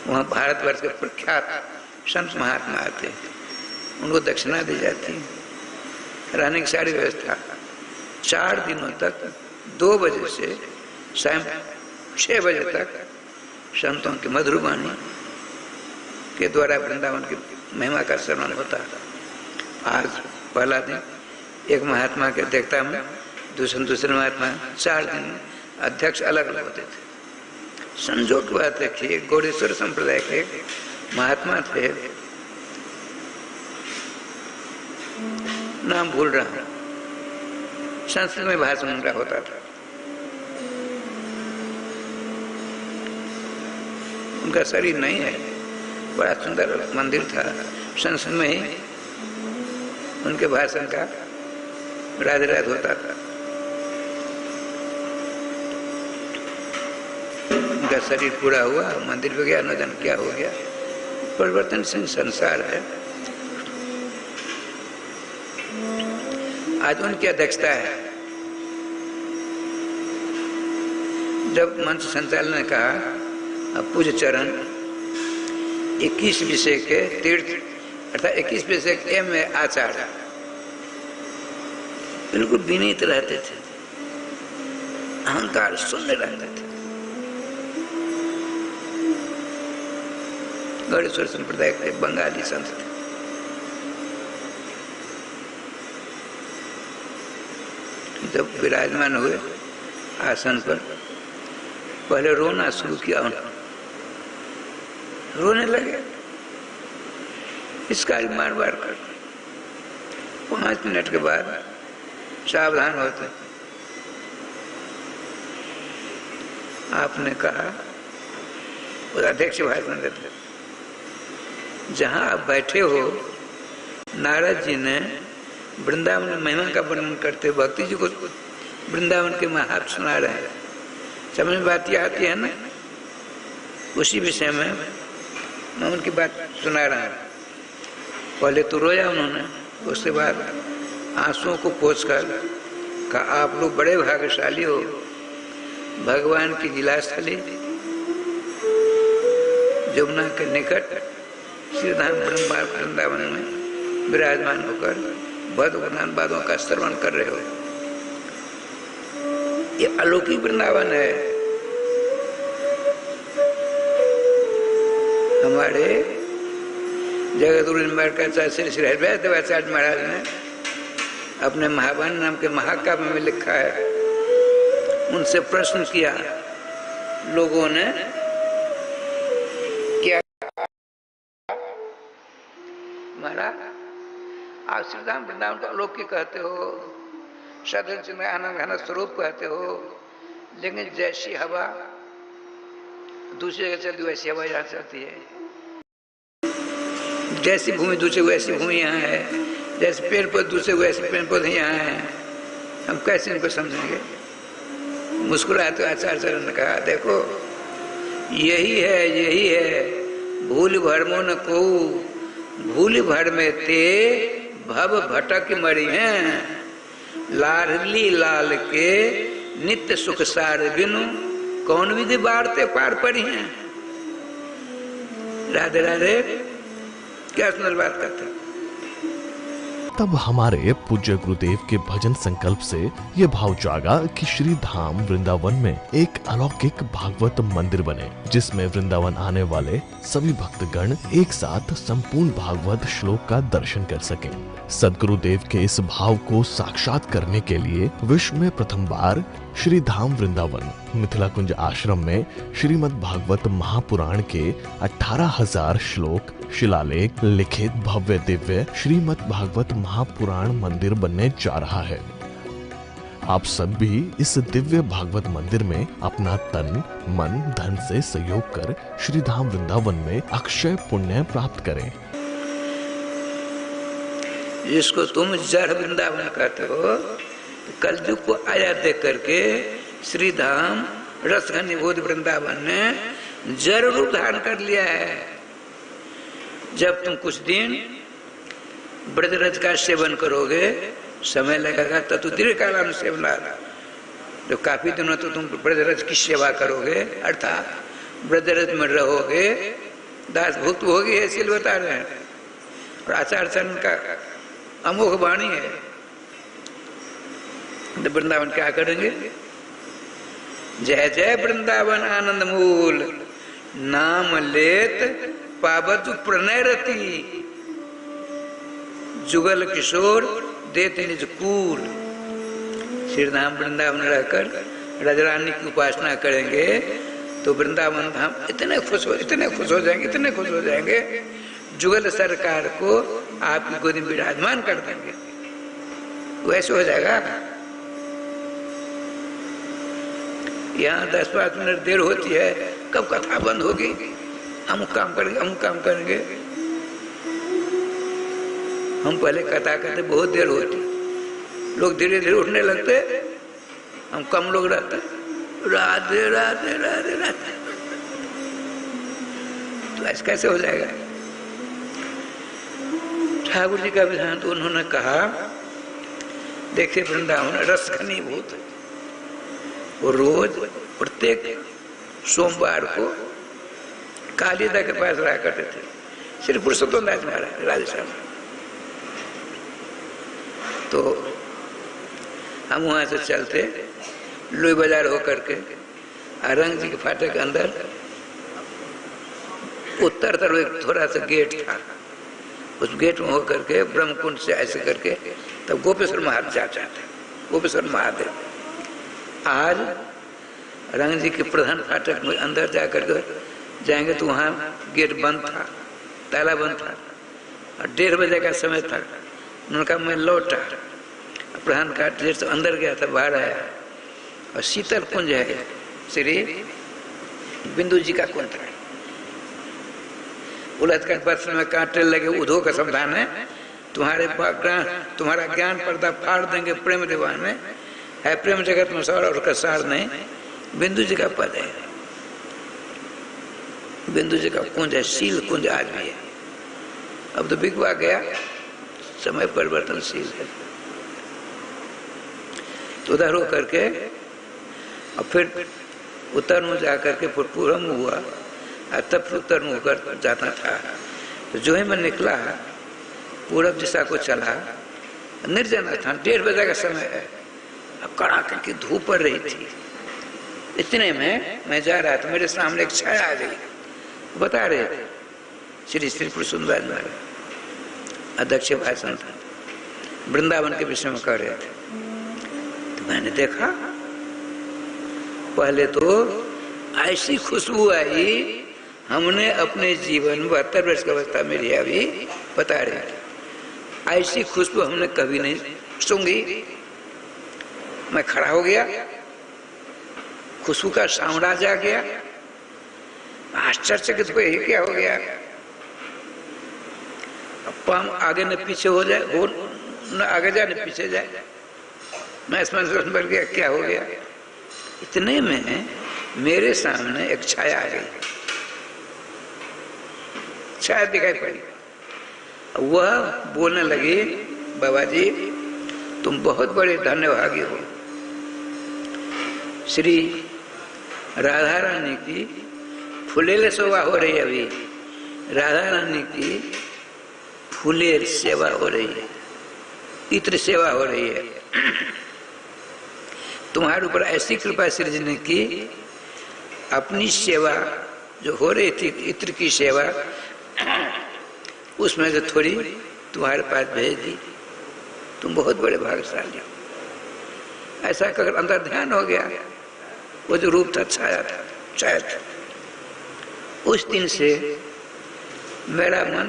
वहाँ भारतवर्ष के प्रख्यात संत महात्मा आते हैं, उनको दक्षिणा दी जाती है, रहने की सारी व्यवस्था। 4 दिनों तक 2 बजे से शाम 6 बजे तक संतों की मधुर वाणी के द्वारा वृंदावन की महिमा का श्रवण होता है। आज पहला दिन एक महात्मा के देखता में, दूसरे महात्मा, 4 दिन अध्यक्ष अलग अलग होते थे। संजोग की बात देखिए, गौड़ेश्वर संप्रदाय के महात्मा थे, नाम भूल रहा हूं, संस्कृत में भाषण उनका होता था। उनका शरीर नहीं है, बड़ा सुंदर मंदिर था, संस्कृत में ही उनके भाषण का राधे राधे होता था। उनका शरीर पूरा हुआ, मंदिर पे गया, न जाने क्या हो गया। परिवर्तनशील संसार है। आज उनकी अध्यक्षता है। जब मंच संचालन ने कहा अब पूज्य चरण 21 विषय के तीर्थ अर्थात 21 विषय के में आचार्य बिल्कुल विनीत रहते थे, अहंकार शून्य रहते थे। गौड़ेश्वर संप्रदाय के बंगाली संत थे। जब विराजमान हुए आसन पर, पहले रोना शुरू किया उन्होंने, रोने लगे इसका मार मार कर। 5 मिनट के बाद सावधान होते। आपने कहा, और अध्यक्ष भाषण देते, जहां आप बैठे हो नारद जी ने वृंदावन में महिमा का वर्णन करते भक्ति जी को वृंदावन के महात्म सुना रहे हैं। समझ में बात यह आती है ना, उसी विषय में मैं उनकी बात सुना रहा हूँ। पहले तो रोया उन्होंने, उसके बाद आंसुओं को पोंछकर कहा आप लोग बड़े भाग्यशाली हो, भगवान की लीलास्थली जमुना के निकट श्रीधाम वृंदावन में विराजमान होकर भगवान बातों का श्रवण कर रहे हो। ये अलौकिक वृंदावन है। हमारे जगतगुरु श्री श्री हरिवैद्य देवाचार्य महाराज ने अपने महावाणी नाम के महाकाव्य में लिखा है, उनसे प्रश्न किया लोगों ने, क्या महाराज आप श्रीधाम वृंदावन को अलौकिक कहते हो, सदन आनंद घन स्वरूप कहते हो, लेकिन जैसी हवा दूसरी जगह चलती वैसी हवा यहाँ चलती है, जैसी भूमि दूसरी वैसी भूमि यहाँ है, जैसे पेड़ पौधे दूसरे वैसे पेड़ पौधे यहाँ हैं। हम कैसे इनको समझेंगे? मुस्कुराते आचार्य चरण ने कहा देखो यही है भूल भरमो न को, भूल भर में ते भव भटक मरी हैं, लाडली लाल के नित्य सुख सार बिनु कौन विधि बारते पार पड़ी हैं। राधे राधे, क्या सुंदर बात करते। तब हमारे पूज्य गुरुदेव के भजन संकल्प से ये भाव जागा कि श्री धाम वृंदावन में एक अलौकिक भागवत मंदिर बने, जिसमें वृंदावन आने वाले सभी भक्तगण एक साथ संपूर्ण भागवत श्लोक का दर्शन कर सकें। सदगुरुदेव के इस भाव को साक्षात करने के लिए विश्व में प्रथम बार श्री धाम वृंदावन मिथिला कुंज आश्रम में श्रीमद् भागवत महापुराण के 18,000 श्लोक शिलालेख लिखित भव्य दिव्य श्रीमद् भागवत महापुराण मंदिर बनने जा रहा है। आप सब भी इस दिव्य भागवत मंदिर में अपना तन मन धन से सहयोग कर श्री धाम वृंदावन में अक्षय पुण्य प्राप्त करें। जिसको तुम जड़ वृंदावन कहते हो, कलयुग को आया देख करके श्री धाम रसघनीभूत वृंदावन ने जड़ रूप धारण कर लिया है। जब तुम कुछ दिन ब्रजरज का सेवन करोगे, समय लगेगा तब तो दीर्घ काल सेवना, तो काफी दिनों तो तुम ब्रजरज की सेवा करोगे, अर्थात ब्रजरज में रहोगे, दास भुक्त होगी, ऐसे बता रहे हैं। और आचार्य चरण का अमोघ वाणी है। तो वृंदावन क्या करेंगे? जय जय वृंदावन आनंद मूल, नाम लेत पावत प्रणय रति, जुगल किशोर देते निज कूल। श्री धाम वृंदावन रहकर राजरानी की उपासना करेंगे तो वृंदावन धाम इतने खुश हो जाएंगे, जुगल सरकार को आपकी गोदी में विराजमान कर देंगे। वैसे हो जाएगा। यहाँ 10-5 मिनट देर होती है, कब कथा बंद होगी, हम काम करेंगे। हम पहले कथा करते बहुत देर होती, लोग धीरे धीरे उठने लगते, हम कम लोग रहते, राधे राधे राधे राधे। तो ऐसा कैसे हो जाएगा? ठाकुर जी का विधान तो उन्होंने कहा देखे वृंदावन रस घनीभूत। वो रोज प्रत्येक सोमवार को कालिदा के पास रहा करते थे, श्री पुरुषोत्तम दास महाराज राजस्थान में। तो हम वहां से चलते लोई बाजार होकर के रंग जी के फाटक के अंदर उत्तर तरफ एक थोड़ा सा गेट था, उस गेट में होकर के ब्रह्मकुंड से ऐसे करके तब गोपेश्वर महादेव जाते थे। गोपेश्वर महादेव आज रंग जी के प्रधान फाटक में अंदर जाकर के जाएंगे तो वहाँ गेट बंद था, ताला बंद था और 1:30 बजे का समय था। उन्होंने कहा मैं लौटा, प्रधान का गेट से अंदर गया था, बाहर आया और शीतल कुंज है, श्री बिंदु जी का कुंज है। उलझ कर पत्र में कांटे लगे उधो का समाधान है, तुम्हारा ज्ञान पर्दा फाड़ देंगे प्रेम दीवान में है, प्रेम जगत में सार और का सार नहीं, बिंदु जी का पद है, बिंदु जी का कुंज है, शील कुंज आज भी है। अब तो बिगवा गया, समय परिवर्तनशील है। तो उधर हो करके और फिर उत्तर में जाकर के फिर पूर्व में हुआ और तब फिर उत्तर में होकर जाता था। तो जो ही मैं निकला पूरब दिशा को चला, निर्जन था, 1:30 बजे का समय है, अब कड़ाके की धूप पड़ रही थी। इतने में मैं जा रहा था, मेरे सामने एक छाया आ गई, बता रहे थे श्री श्री पुरुषोत्तम महाराज अध्यक्ष भाषण था, वृंदावन के विषय में कर रहे थे। तो मैंने देखा पहले तो ऐसी खुशबू आई, हमने अपने जीवन में 72 वर्ष की अवस्था में लिया भी बता रहे थे, ऐसी खुशबू हमने कभी नहीं सूंघी। मैं खड़ा हो गया, खुशबू का साम्राज्य आ गया, आश्चर्यचकित हुए, क्या हो गया? अब हम आगे न पीछे हो जाए, हो न आगे जाए न पीछे जाए, मैं इसमें बढ़ गया, क्या हो गया? इतने में मेरे सामने एक छाया आ गई, छाया दिखाई पड़ी। वह बोलने लगी, बाबा जी तुम बहुत बड़े धन्यभागी हो, श्री राधा रानी की फुलेल सेवा हो रही है, अभी राधा रानी की फुलेल सेवा हो रही है, इत्र सेवा हो रही है। तुम्हारे ऊपर ऐसी कृपा श्री जी ने की, अपनी सेवा जो हो रही थी इत्र की सेवा, उसमें से थोड़ी तुम्हारे पास भेज दी, तुम बहुत बड़े भाग्यशाली हो। ऐसा कर अंदर ध्यान हो गया, वो जो रूप था छाया था, छाया था। उस दिन से मेरा मन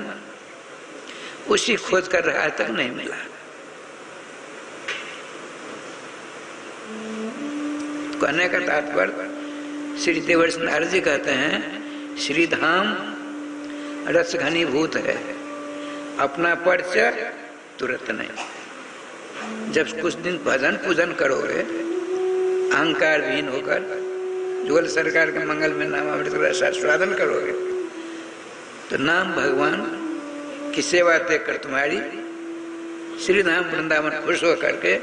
उसी खोज कर रहा तक नहीं मिला। कहने का तात्पर्य श्री देवर्षि नारद जी कहते हैं, श्री धाम रस घनीभूत है, अपना परिचय तुरंत नहीं। जब कुछ दिन भजन पूजन करोगे अहंकार विहीन होकर, जुगल सरकार के मंगल में नाम अमृत रस स्वादन करोगे, तो नाम भगवान की सेवा देखकर तुम्हारी श्री धाम वृंदावन खुश हो करके,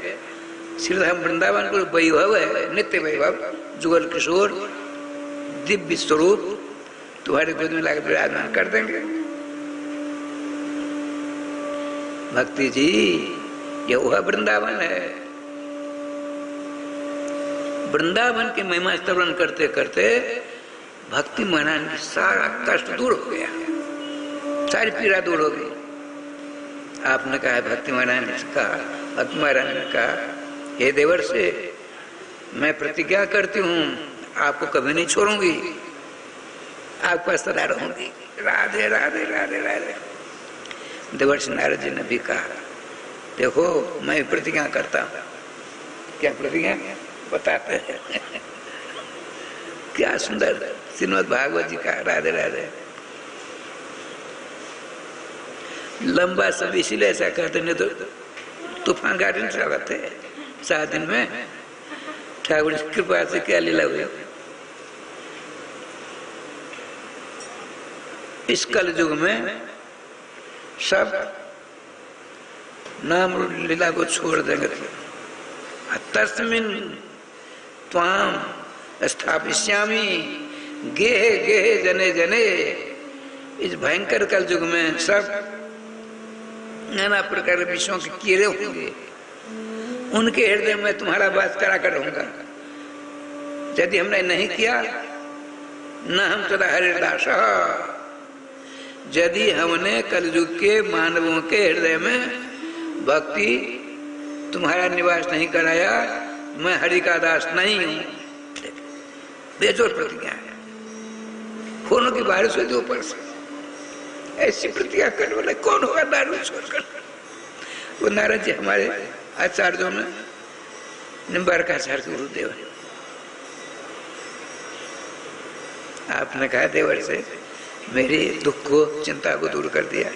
श्री धाम वृंदावन को वैभव है, नित्य वैभव, जुगल किशोर दिव्य स्वरूप तुम्हारे गोद में लाकर विराजमान कर देंगे। भक्ति जी ये वह वृंदावन है। वृंदावन की महिमा स्तवन करते करते भक्ति महाराज की सारा कष्ट दूर हो गया, सारी पीड़ा दूर हो गई। आपने कहा, भक्ति महाराज ने कहा, भक्ति महाराज ने कहा, हे देवर्षि मैं प्रतिज्ञा करती हूँ आपको कभी नहीं छोड़ूंगी, आपका सदा रहूंगी, राधे राधे राधे राधे। देवर्षि नारद जी ने भी कहा, देखो मैं प्रतिज्ञा करता हूँ। क्या प्रतिज्ञा बताते हैं? क्या सुंदर श्रीमद् भागवत जी का, राधे राधे। लंबा सब इसीलिए ऐसा कहते, नहीं तो तूफान गाड़ी नहीं चलाते 7 दिन में। ठाकुर की कृपा से क्या लीला हुई। इस कल युग में सब नाम लीला को छोड़ देंगे, तस्मिन् त्वां स्थापयिष्यामि गेहे गेहे जने जने। इस भयंकर कल युग में सब नाना प्रकार के विषयों के कीड़े होंगे, उनके हृदय में तुम्हारा वास करा कर रहूंगा। यदि हमने नहीं किया न हम सदा हरिदास, यदि हमने कलयुग के मानवों के हृदय में भक्ति तुम्हारा निवास नहीं कराया, मैं हरि का दास नहीं हूं। बेजोर प्रतिज्ञा है, फूलों की बारिश हुई ऊपर से, ऐसी प्रतिज्ञा करने वाला कौन होगा दारू छोड़कर। वो नारद जी हमारे आचार्यों में निम्बारकाचार्य के गुरुदेव है। आपने कहा देवर से मेरी दुख को चिंता को दूर कर दिया,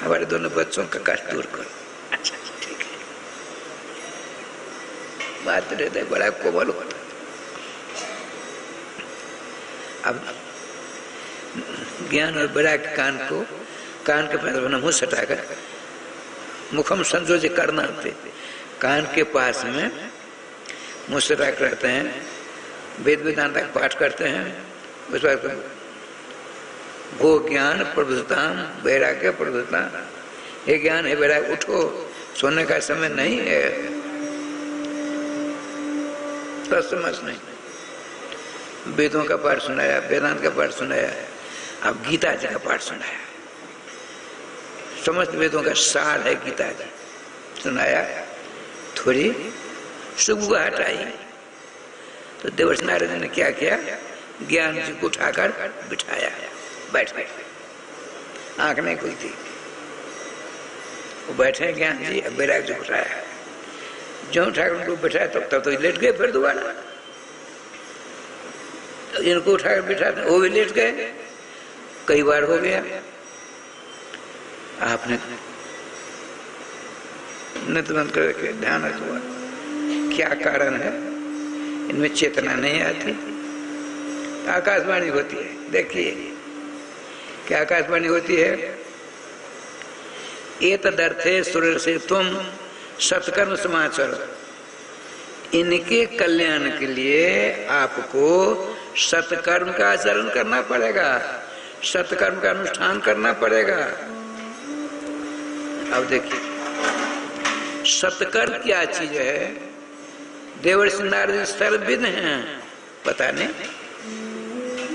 हमारे दोनों बच्चों का कष्ट दूर करो। अच्छा ठीक है, बात रहता बड़ा कोमल होता। अब ज्ञान और बड़ा कान के पास अपना मुंह सटाकर मुखम संजोज करना थे, कान के पास में मुंह सटाकर रहते हैं, वेद वेदांत का पाठ करते हैं। उस बात वो ज्ञान प्रबुद्धताम वैराग्य प्रबुद्धता, ये ज्ञान है वैराग्य, उठो सोने का समय नहीं है, समझ नहीं। वेदों का पाठ सुनाया, वेदांत का पाठ सुनाया, अब गीता जी का पाठ सुनाया, समस्त वेदों का सार है गीता जी सुनाया। थोड़ी सुबह हटाई तो देवर्षि नारद ने क्या किया, ज्ञान जी को उठाकर बिठाया, बैठ गए, आंख नहीं खुलती, वो बैठे ज्ञान जी, अब बैराग जी उठाया, जो उठाकर उनको बिठाया तब तो लेट गए, फिर दोबारा इनको उठाकर बिठाते वो भी लेट गए, कई बार हो गया। आपने बंद करके ध्यान रखा, क्या कारण है, इनमें चेतना नहीं आती। आकाशवाणी होती है, देखिए क्या आकाशवाणी होती है, एतदर्थे सुर से तुम सत्कर्म समाचार, इनके कल्याण के लिए आपको सत्कर्म का आचरण करना पड़ेगा, सत्कर्म का अनुष्ठान करना पड़ेगा। अब देखिए सत्कर्म क्या चीज है, देवर्षि नारद सर्वविद हैं, पता नहीं।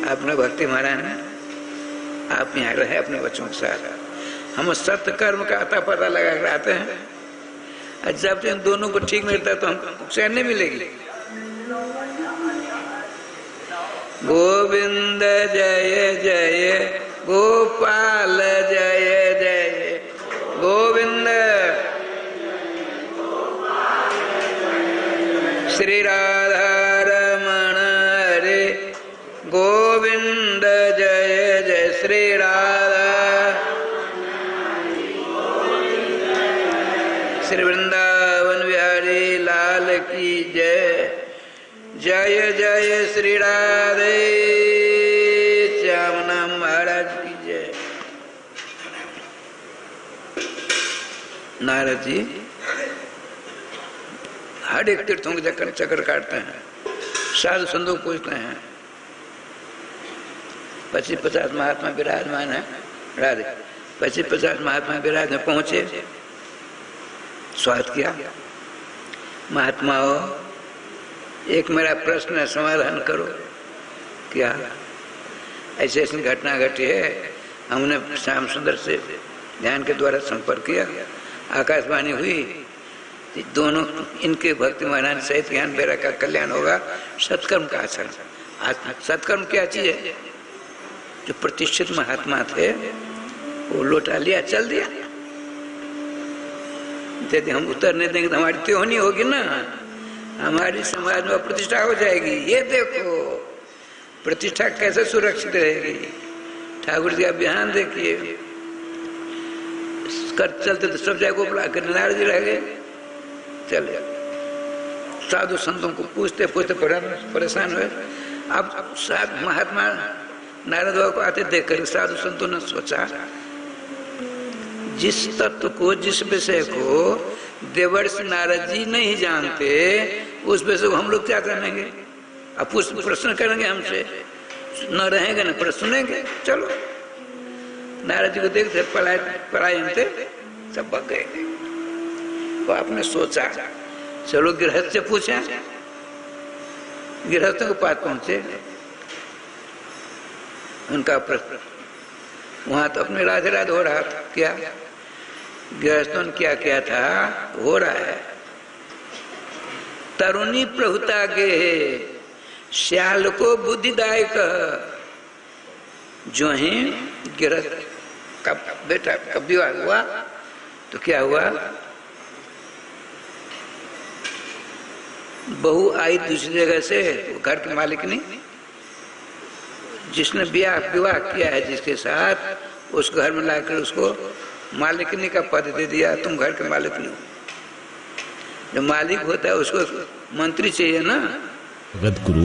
आपने भक्ति महाराज ने आप यहाँ रहे अपने बच्चों के साथ, हम सत्कर्म का आता पता लगा कर आते हैं, और जब इन दोनों को ठीक मिलता है तो हमको चैन नहीं मिलेगी। गोविंद जय जय गोपाल जय जय गोविंद, श्री राधा रमण हरे गोविंद जय जय, श्री राधा, श्री वृंदावन बिहारी लाल की जय, जय जय श्री राधे श्यामना महाराज की जय। नारद जी हर एक तीर्थों के चक्कर काटते हैं, साधु संतों को पूछते हैं, 25-50 महात्मा विराजमान है, राधे 25-50 महात्मा विराज में पहुंचे, स्वागत किया, महात्माओं एक मेरा प्रश्न है, समाधान करो। क्या, ऐसी ऐसी घटना घटी है, हमने श्याम सुंदर से ध्यान के द्वारा संपर्क किया, आकाशवाणी हुई, दोनों इनके भक्ति महाराज सहित ज्ञान बेरा का कल्याण होगा, सत्कर्म का आचरण। सत्कर्म क्या चीज है, जो प्रतिष्ठित महात्मा थे वो लौटा लिया, चल दिया, यदि हम उत्तर नहीं देंगे तो हमारी त्योहनी होगी ना, हमारी समाज में प्रतिष्ठा हो जाएगी। ये देखो प्रतिष्ठा कैसे सुरक्षित रहेगी, ठाकुर जी का बयान देखिए, कर चलते तो सब जगह बुला कर नारद जी रह गए, चल साधु संतों को पूछते पूछते परेशान हुए। अब महात्मा नारद बाबा को आते देख कर साधु संतों ने सोचा, जिस तत्व को, जिस विषय को देवर्षि नारद जी नहीं जानते, उस पे से हम लोग क्या जानेंगे? अब प्रश्न करेंगे हमसे, न रहेंगे न प्रश्न सुनेंगे। चलो, नारद जी को देखते पलायन थे, सब भग गए। तो आपने सोचा चलो गृहस्थ से पूछा, गृहस्थों के पास पहुंचे, उनका प्रश्न वहां तो अपने राधे राधे हो रहा था। क्या गृहस्थों ने क्या किया था? हो रहा है। तरुणी प्रहुता गे श्याल को बुद्धिदायक, जो है गृहस्थ का बेटा का विवाह हुआ तो क्या हुआ? बहू आई दूसरी जगह से, घर के मालिक ने, जिसने विवाह किया है जिसके साथ, उस घर में लाकर उसको मालिकनी का पद दे दिया, तुम घर के मालिक नहीं हो। जो मालिक होता है उसको मंत्री चाहिए ना। जगत गुरु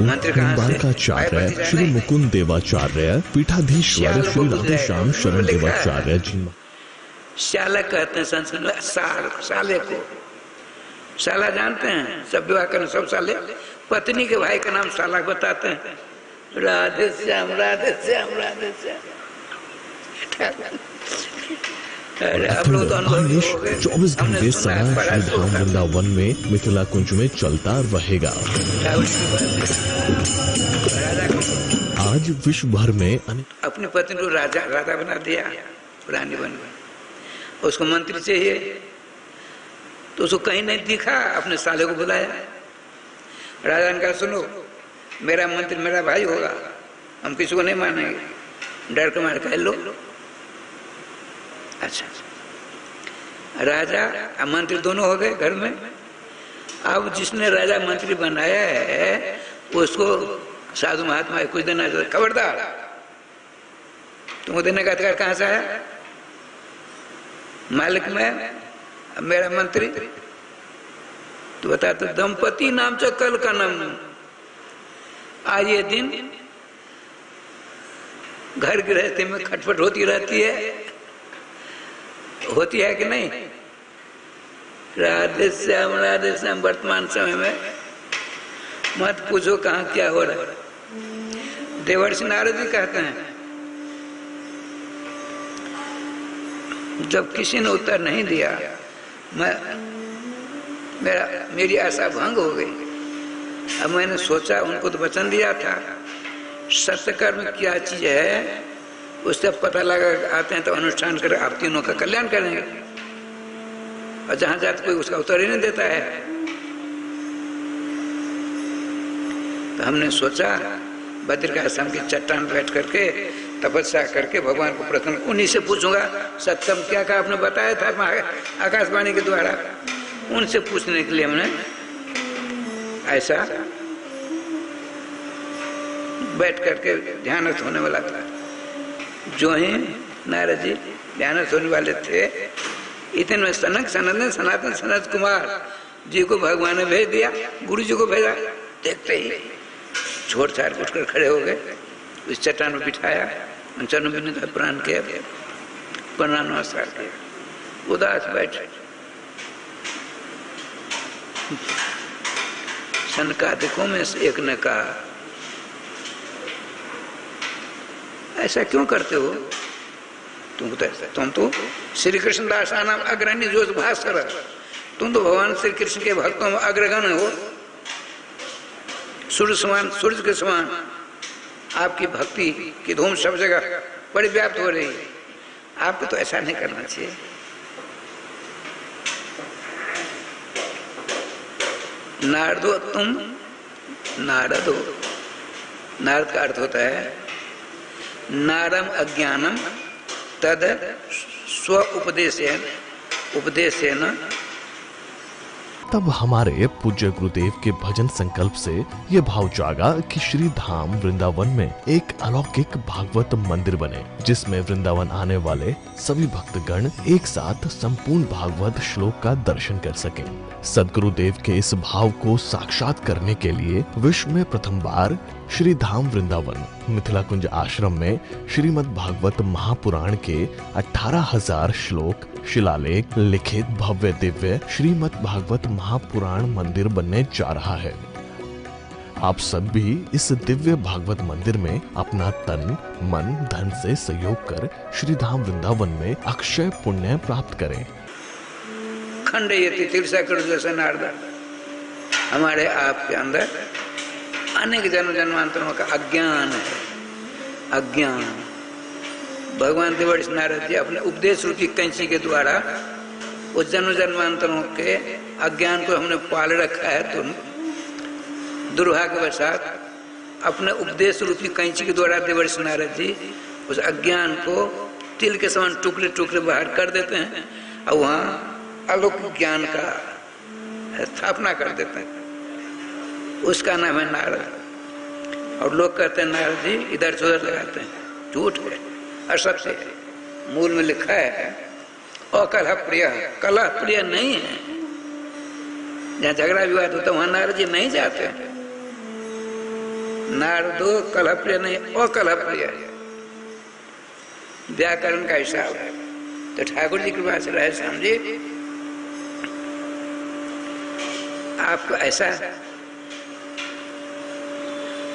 बालकाचार्य श्री मुकुंद देवाचार्य पीठाधीश्वर श्री राधेश्याम शरण देवाचार्य जी। शाला कहते हैं संस्कृत में, साले को साला जानते हैं, सब विवाह करने सब साले। पत्नी के भाई का नाम साला बताते हैं, राधे श्याम राधे श्याम राधे श्याम। 24 घंटे समय श्री धाम वृंदावन में मिथिला कुंज में चलता रहेगा। आज विश्व भर में अपनी पत्नी को राजा बना दिया, रानी बन गई। उसको मंत्री चाहिए तो उसको कहीं नहीं दिखा, अपने साले को बुलाया। राजा ने कहा सुनो, मेरा मंत्री मेरा भाई होगा, हम किसी को नहीं मानेंगे, डर के मारे कह लो। अच्छा, राजा और मंत्री दोनों हो गए घर में। अब जिसने राजा मंत्री बनाया है उसको साधु महात्मा कुछ देना चाहिए। खबरदार, तुमको देने का अधिकार कहाँ से आया? मालिक में मेरा मंत्री। तो बता, तो दंपति नाम से कल का नाम। आज ये दिन घर गृहस्थी में खटपट होती रहती है, होती है कि नहीं? राधे श्याम वर्तमान समय में मत पूछो कहाँ क्या हो रहा है। देवर्षि नारद जी कहते हैं, जब किसी ने उत्तर नहीं दिया, मेरी आशा भंग हो गई। अब मैंने सोचा, उनको तो वचन दिया था, सत्यकर्म क्या चीज है उससे पता लगा आते हैं तो अनुष्ठान कर आप तीनों का कल्याण करेंगे। और जहां जाते कोई उसका उत्तर ही नहीं देता है। तो हमने सोचा बद्रिकाश्रम की चट्टान बैठ करके तपस्या करके भगवान को प्रश्न उन्हीं से पूछूंगा। सत्यम क्या कहा आपने बताया था आकाशवाणी के द्वारा, उनसे पूछने के लिए हमने ऐसा बैठ करके ध्यानस्थ होने वाला था। जो ही नारद जी ध्यानस्थ होने वाले थे, इतने में सनातन सनत कुमार जी को भगवान ने भेज दिया, गुरु जी को भेजा। देखते ही छोड़ छाड़ उठकर खड़े हो गए, इस चट्टान में बिठाया, चरणों में प्राण किया, प्रणाम नमस्कार किया, उदास बैठे। सनकादिकों में से एक ने कहा, ऐसा क्यों करते हो? तुम तो श्री कृष्ण दास नाम अग्रणी जो भास्कर, तुम तो भगवान श्री कृष्ण के भक्तों में अग्रगण हो, सूर्य समान, सूर्य के समान आपकी भक्ति की धूम सब जगह बड़ी व्याप्त हो रही है। आपको तो ऐसा नहीं करना चाहिए। नारदो, तुम नारद हो। नारद का अर्थ होता है नारम अज्ञानम तद स्व उपदेशेन। तब हमारे पूज्य गुरुदेव के भजन संकल्प से ये भाव जागा कि श्री धाम वृंदावन में एक अलौकिक भागवत मंदिर बने, जिसमें वृंदावन आने वाले सभी भक्तगण एक साथ संपूर्ण भागवत श्लोक का दर्शन कर सकें। सदगुरुदेव के इस भाव को साक्षात करने के लिए विश्व में प्रथम बार श्री धाम वृंदावन मिथिला कुंज आश्रम में श्रीमद् भागवत महापुराण के 18,000 श्लोक शिलालेख लिखित भव्य दिव्य श्रीमद् भागवत महापुराण मंदिर बनने जा रहा है। आप सब भी इस दिव्य भागवत मंदिर में अपना तन मन धन से सहयोग कर श्री धाम वृंदावन में अक्षय पुण्य प्राप्त करें। खंडयति तिरसा कर जैसे नारदा, हमारे आपके अंदर अनेक जन्म जन्मांतरों का अज्ञान है। अज्ञान भगवान देवर्ष नारद जी अपने उपदेश रूपी कैंची के द्वारा उस जन्म जन्मांतरों के अज्ञान को हमने पाल रखा है। तो दुर्भाग्यवशात अपने उपदेश रूपी कैंची के द्वारा देवर्ष नारद जी उस अज्ञान को तिल के समान टुकड़े टुकड़े बाहर कर देते हैं और वहाँ अलौकिक ज्ञान का स्थापना कर देते हैं। उसका नाम है नारद। और लोग कहते हैं नारद जी इधर से उधर लगाते हैं, झूठ है, असत्य है। मूल में लिखा है अकलह प्रिय, कलह प्रिय नहीं है। जहाँ झगड़ा विवाद होता है वहां नारद जी नहीं जाते हैं। नारदो कलह प्रिय नहीं, अकलह प्रिय है। व्याकरण का हिसाब है। तो ठाकुर जी कृपा से रहे समझे, आपको ऐसा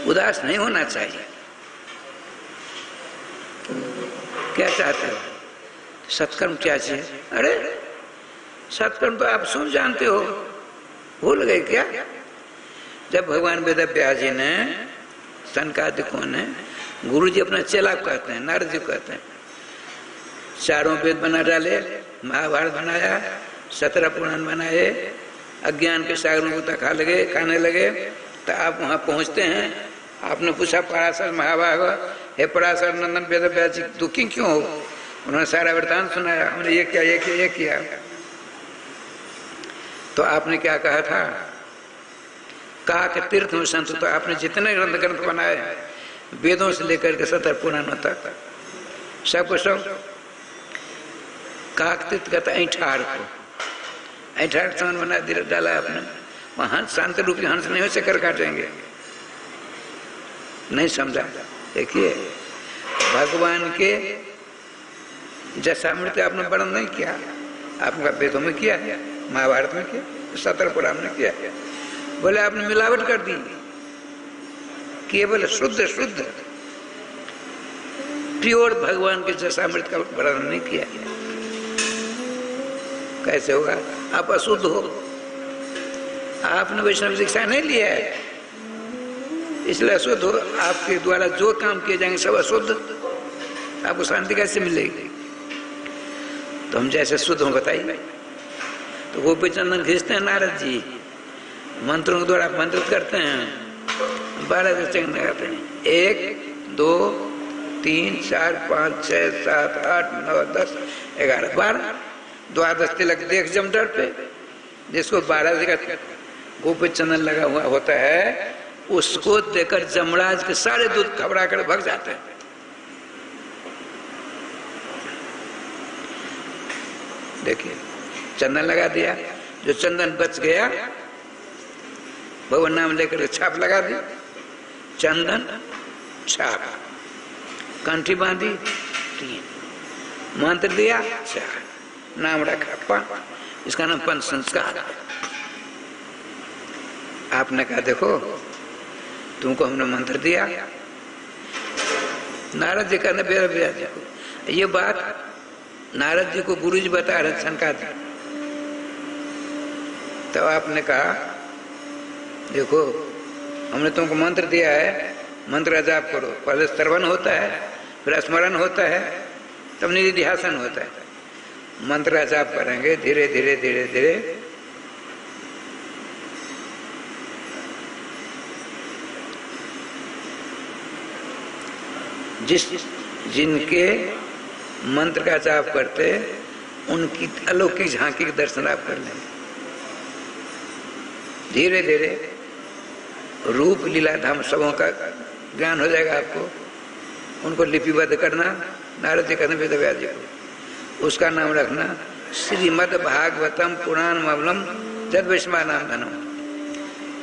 उदास नहीं होना चाहिए। क्या चाहते हो? सत्कर्म क्या चाहिए? अरे सत्कर्म तो आप सब जानते हो, भूल गए क्या? जब भगवान वेद व्यास जी ने सनकादिकों ने, गुरु जी अपना चेला कहते हैं, नारद जी कहते हैं, चारों वेद बना डाले, महाभारत बनाया, 17 पुराण बनाए, अज्ञान के सागरों को तखा लगे, खाने लगे। तो आप वहाँ पहुँचते हैं, आपने पूछा पराशर महाभाग, हे पराशर नंदन वेद व्यास जी दुखी क्यों हो? उन्होंने सारा वृतांत सुनाया, हमने ये किया ये किया ये किया। तो आपने क्या कहा था? कहा कि तीर्थ में संत, तो आपने जितने ग्रंथ बनाए वेदों से लेकर के 17 पुराणों तक सबको सब काक तीर्थ कहता ऐठाड़ को, ऐठाड़ समान बना डाला आपने। वहाँ हंस शांति रूपी हंस नहीं हो चक्कर काटेंगे, नहीं समझा। देखिए भगवान के जैसामृत आपने वर्णन नहीं किया, आपने वेदों में किया, महाभारत में किया, 17 पुराण में किया। बोले आपने मिलावट कर दी, केवल शुद्ध शुद्ध प्योर भगवान के जैसामृत का वर्णन नहीं किया। कैसे होगा? आप अशुद्ध हो, आपने वैष्णव शिक्षा नहीं लिया है, इसलिए अशुद्ध हो। आपके द्वारा जो काम किए जाएंगे सब अशुद्ध, आपको शांति कैसे मिलेगी? तो हम जैसे शुद्ध हो बताइए। तो गोपी चंदन खींचते हैं नारद जी, मंत्रों के द्वारा मंत्रित करते हैं, 12 चंदन लगाते हैं, 1 2 3 4 5 6 7 8 9 10 11 12 द्वादश तिलक देख जमदर पे, जिसको 12 जगह गोपी चंदन लगा हुआ होता है, उसको देकर जमराज के सारे दूध घबरा कर भाग जाते हैं। देखिए चंदन लगा दिया, जो चंदन बच गया भगवान नाम लेकर छाप लगा दी, चंदन छाप, कंठी बांधी 3, मंत्र दिया 4, नाम रखा 5, इसका नाम पंच संस्कार। आपने कहा देखो तुमको हमने मंत्र दिया, नारद जी कहने बेरा बेरा ये बात नारद जी को गुरु जी बता रहे सनकादिक। तो आपने कहा देखो हमने तुमको मंत्र दिया है, मंत्र जाप करो। पहले श्रवण होता है, फिर स्मरण होता है, तब निधिध्यासन होता है। मंत्र जाप करेंगे धीरे धीरे धीरे धीरे, जिनके मंत्र का जाप करते उनकी अलौकिक झांकी के दर्शन आप कर लेंगे। धीरे धीरे रूप लीला धाम सबों का ज्ञान हो जाएगा आपको। उनको लिपिबद्ध करना, नारद जी कहते वेद व्यास जी को, उसका नाम रखना श्रीमद् भागवतम पुराण मवलम जद वैष्णव नाम धनम।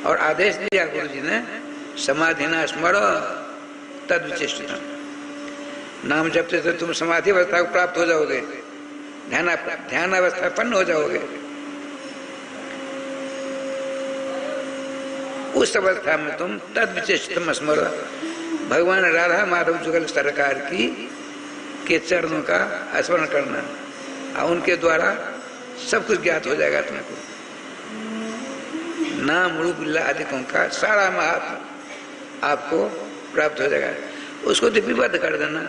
और आदेश दिया गुरु जी ने समाधिना स्मरो तद विचेष्टितम। नाम जपते तो तुम समाधि अवस्था को प्राप्त हो जाओगे, ध्यान अवस्था पन्न हो जाओगे। उस अवस्था में तुम तद विचेष्टितम स्मरो, भगवान राधा माधव जुगल सरकार की के चरणों का स्मरण करना, और उनके द्वारा सब कुछ ज्ञात हो जाएगा तुमको। नाम रूप लीला आदिकों का सारा महात्मा आपको प्राप्त हो जाएगा। उसको लिपिबद्ध कर देना,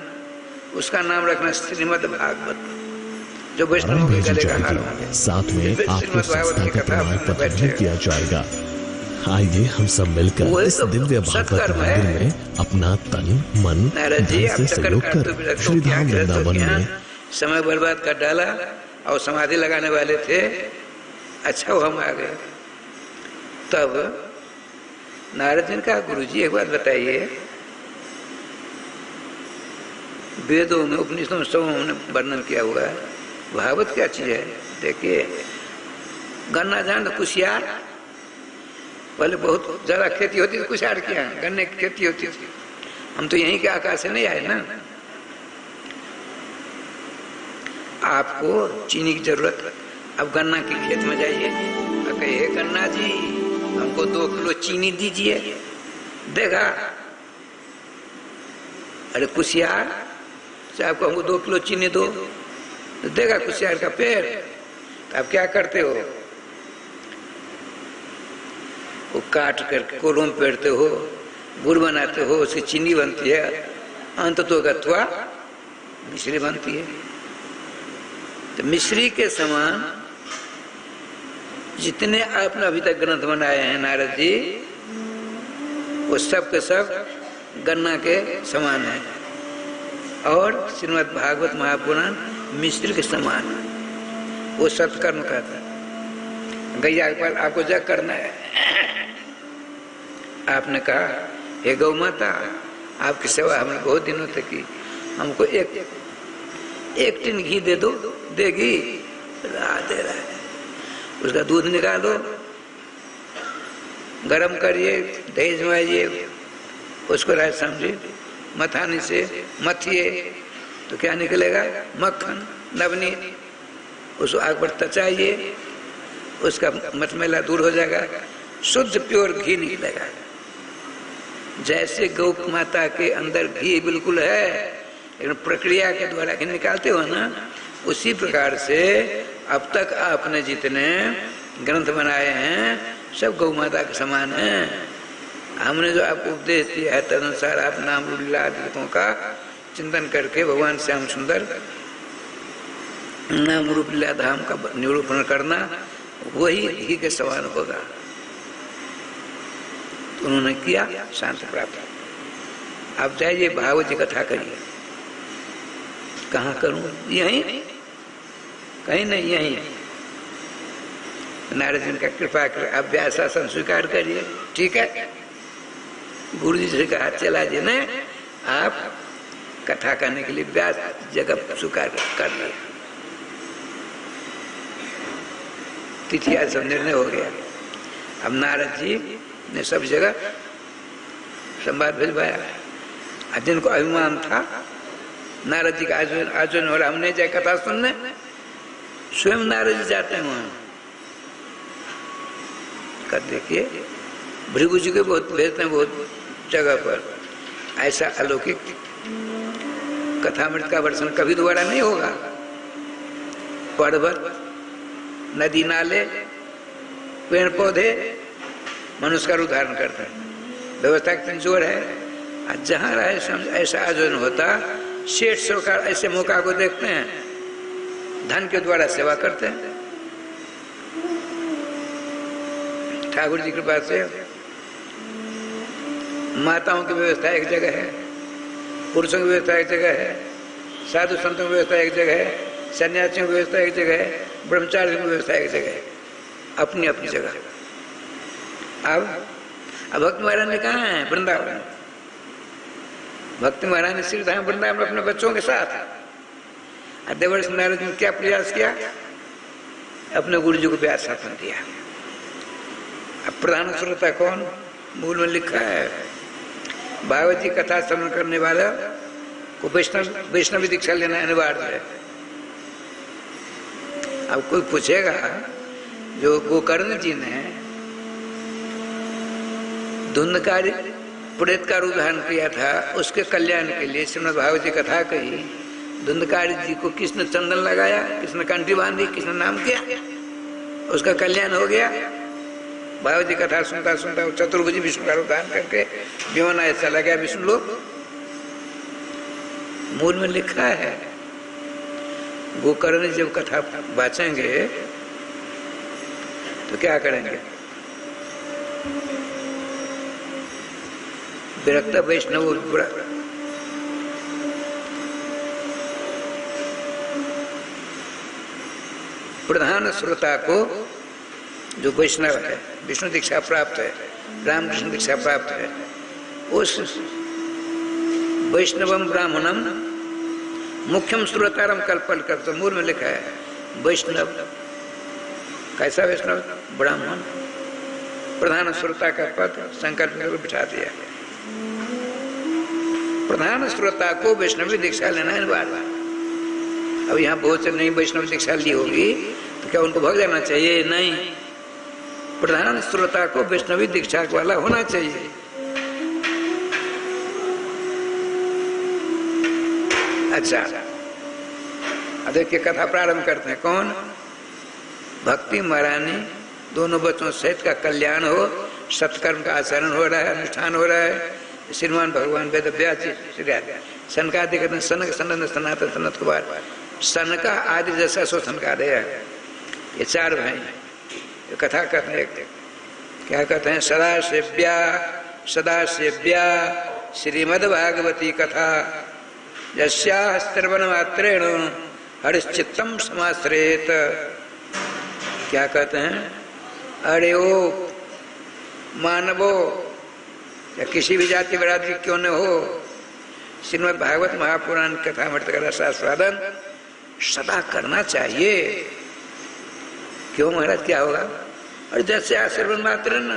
उसका नाम रखना श्रीमद् भागवत, जो वैष्णव के गले का हार होंगे। साथ में आपको संस्था का प्रमाण पत्र भी किया जाएगा। आइए हम सब मिलकर इस दिव्य भागवत मंदिर में अपना तन मन धन से सहयोग कर श्री धाम वृंदावन में समय बर्बाद कर डाला और समाधि लगाने वाले थे, अच्छा वो हम आ गए। तब नारद जी ने कहा, गुरुजी एक बात बताइए, वेदों में उपनिषदों में सब हमने वर्णन किया हुआ है, भागवत क्या चीज है? देखिए, गन्ना जान तो कुशियार, पहले बहुत ज्यादा खेती होती थी, कुशियार क्या गन्ने की खेती होती थी। हम तो यहीं के आकाश से नहीं आए ना। आपको चीनी की जरूरत, अब गन्ना के खेत में जाइए, कहिए गन्ना जी हमको 2 किलो चीनी दीजिए, देगा? अरे कुशियार साहब को हमको 2 किलो चीनी दो, तो देगा कुशियार का पेड़। तो आप क्या करते हो? वो काट कर कोलों में पेरते हो, गुड़ बनाते हो, उसकी चीनी बनती है, अंत तो गत्वा मिश्री बनती है। तो मिश्री के समान जितने आपने अभी तक ग्रंथ बनाए हैं नारद जी, वो सब के सब गन्ना के समान है, और श्रीमद् भागवत महापुराण मिश्री के समान है। वो सत्कर्म कहता है। गैया के पास आपको जग करना है, आपने कहा हे गौ माता, आपकी सेवा हमने बहुत दिनों तक की, हमको एक टिन घी दे दो, देगी? दे रहा है। उसका दूध निकालो, गरम करिए, दही जमाइए, उसको राज समझिए, मथानी से मथिए, तो क्या निकलेगा? मक्खन, नवनीत। उसको आग पर तचाइए, उसका मटमैला दूर हो जाएगा, शुद्ध प्योर घी निकलेगा। जैसे गौ माता के अंदर घी बिल्कुल है, लेकिन प्रक्रिया के द्वारा घी निकालते हो ना, उसी प्रकार से अब तक आपने जितने ग्रंथ बनाए हैं सब गौ माता के समान हैं। हमने जो आपको उपदेश दिया है तदनुसार आप नाम लीला आदिकों का चिंतन करके भगवान श्याम सुंदर नाम रूप लीला धाम का निरूपण करना, वही घी के समान होगा। तो उन्होंने किया, शांति प्राप्त। आप जाइए भागवत जी कथा करिए। कहाँ करूं? यहीं? कहीं नहीं, यहीं। नारद जी का कृपा कर आप व्यास आसन स्वीकार करिए, ठीक है? गुरु जी से कहा चला जी ने आप कथा करने के लिए व्यास जगह स्वीकार कर लिया। तिथि आज सब निर्णय हो गया। अब नारद जी ने सब जगह संवाद भिजवाया। जिनको अभिमान था नारद जी का आयोजन हो रहा, हमने जाए कथा सुनने, स्वयं नारद जी जाते हैं वहां। कर देखिए, भृगु जी के बहुत भेजते हैं बहुत जगह पर। ऐसा अलौकिक कथामृत का वर्षन कभी दोबारा नहीं होगा। पर्वत, नदी नाले, पेड़ पौधे मनुष्य का उदाहरण करते हैं। व्यवस्था कितनी जोर है। जहाँ रहे समझ ऐसा आयोजन होता, सेठ सरकार ऐसे मौका को देखते हैं, धन के द्वारा सेवा करते हैं। ठाकुर जी की कृपा से माताओं की व्यवस्था एक जगह है, पुरुषों की व्यवस्था एक जगह है, साधु संतों की व्यवस्था एक जगह है, सन्यासियों की व्यवस्था एक जगह है, ब्रह्मचारियों की व्यवस्था एक जगह है, अपनी अपनी जगह। अब भक्त महाराज ने कहा है वृंदावन, भक्ति महाराज ने श्रीधाम वृंदावन अपने बच्चों के साथ। देवर्षि नारद ने क्या प्रयास किया? अपने गुरु जी को प्यार शासन दिया। अब प्रधान श्रोता कौन? मूल में लिखा है भागवत जी कथा श्रवण करने वाला को वैष्णवी दीक्षा लेना अनिवार्य है। अब कोई पूछेगा जो गोकर्ण जी ने धुंधकारी प्रेत का रूप धारण किया था उसके कल्याण के लिए श्रीमद् भागवत जी कथा कही, धुंधकारी जी को किसने चंदन लगाया, किसने कंठी बांधी, किसने नाम किया, उसका कल्याण हो गया। भागवत जी कथा सुनता सुनता चतुर्भुज विष्णु का रूप धारण करके विमान आया चला गया विष्णु लोक। मूल में लिखा है गोकर्ण जब कथा बाचेंगे तो क्या करेंगे, विरक्त वैष्णव प्रधान श्रोता को जो वैष्णव है, विष्णु दीक्षा प्राप्त है, रामकृष्ण दीक्षा प्राप्त है, उस वैष्णवम ब्राह्मणम मुख्यम श्रोतारम कल्पल कर, तो मूल में लिखा है वैष्णव कैसा वैष्णव, ब्राह्मण प्रधान श्रोता का पद संकल्प में बिठा दिया। प्रधान श्रोता को वैष्णवी दीक्षा लेना अनिवार्य। अब यहाँ बहुत से नहीं वैष्णव दीक्षा ली होगी तो क्या उनको भाग जाना चाहिए? नहीं, प्रधान श्रोता को वैष्णवी दीक्षा वाला होना चाहिए। अच्छा, देखिए कथा प्रारंभ करते हैं। कौन? भक्ति महारानी, दोनों बच्चों सहित का कल्याण हो, सत्कर्म का आचरण हो रहा है, अनुष्ठान हो रहा है। श्रीमान भगवान वेद व्यास सनकादि कहते हैं, सनक सनंद सनातन सनत कुमार, सनका आदि जैसा सो सनकादय है। ये चार भाई ये कथा कहते हैं, क्या कहते हैं, सदा सेव्या श्रीमद् भागवती कथा यस्याः श्रवण मात्रेण हरिश्चित्तम समाश्रयेत। क्या कहते हैं, अरे ओ मानवो या किसी भी जाति बरादरी क्यों न हो, श्रीमद् भागवत महापुराण कथा मृत का रसास्वादन सदा करना चाहिए। क्यों महाराज, क्या होगा? और जैसे आश्रवण मात्र न,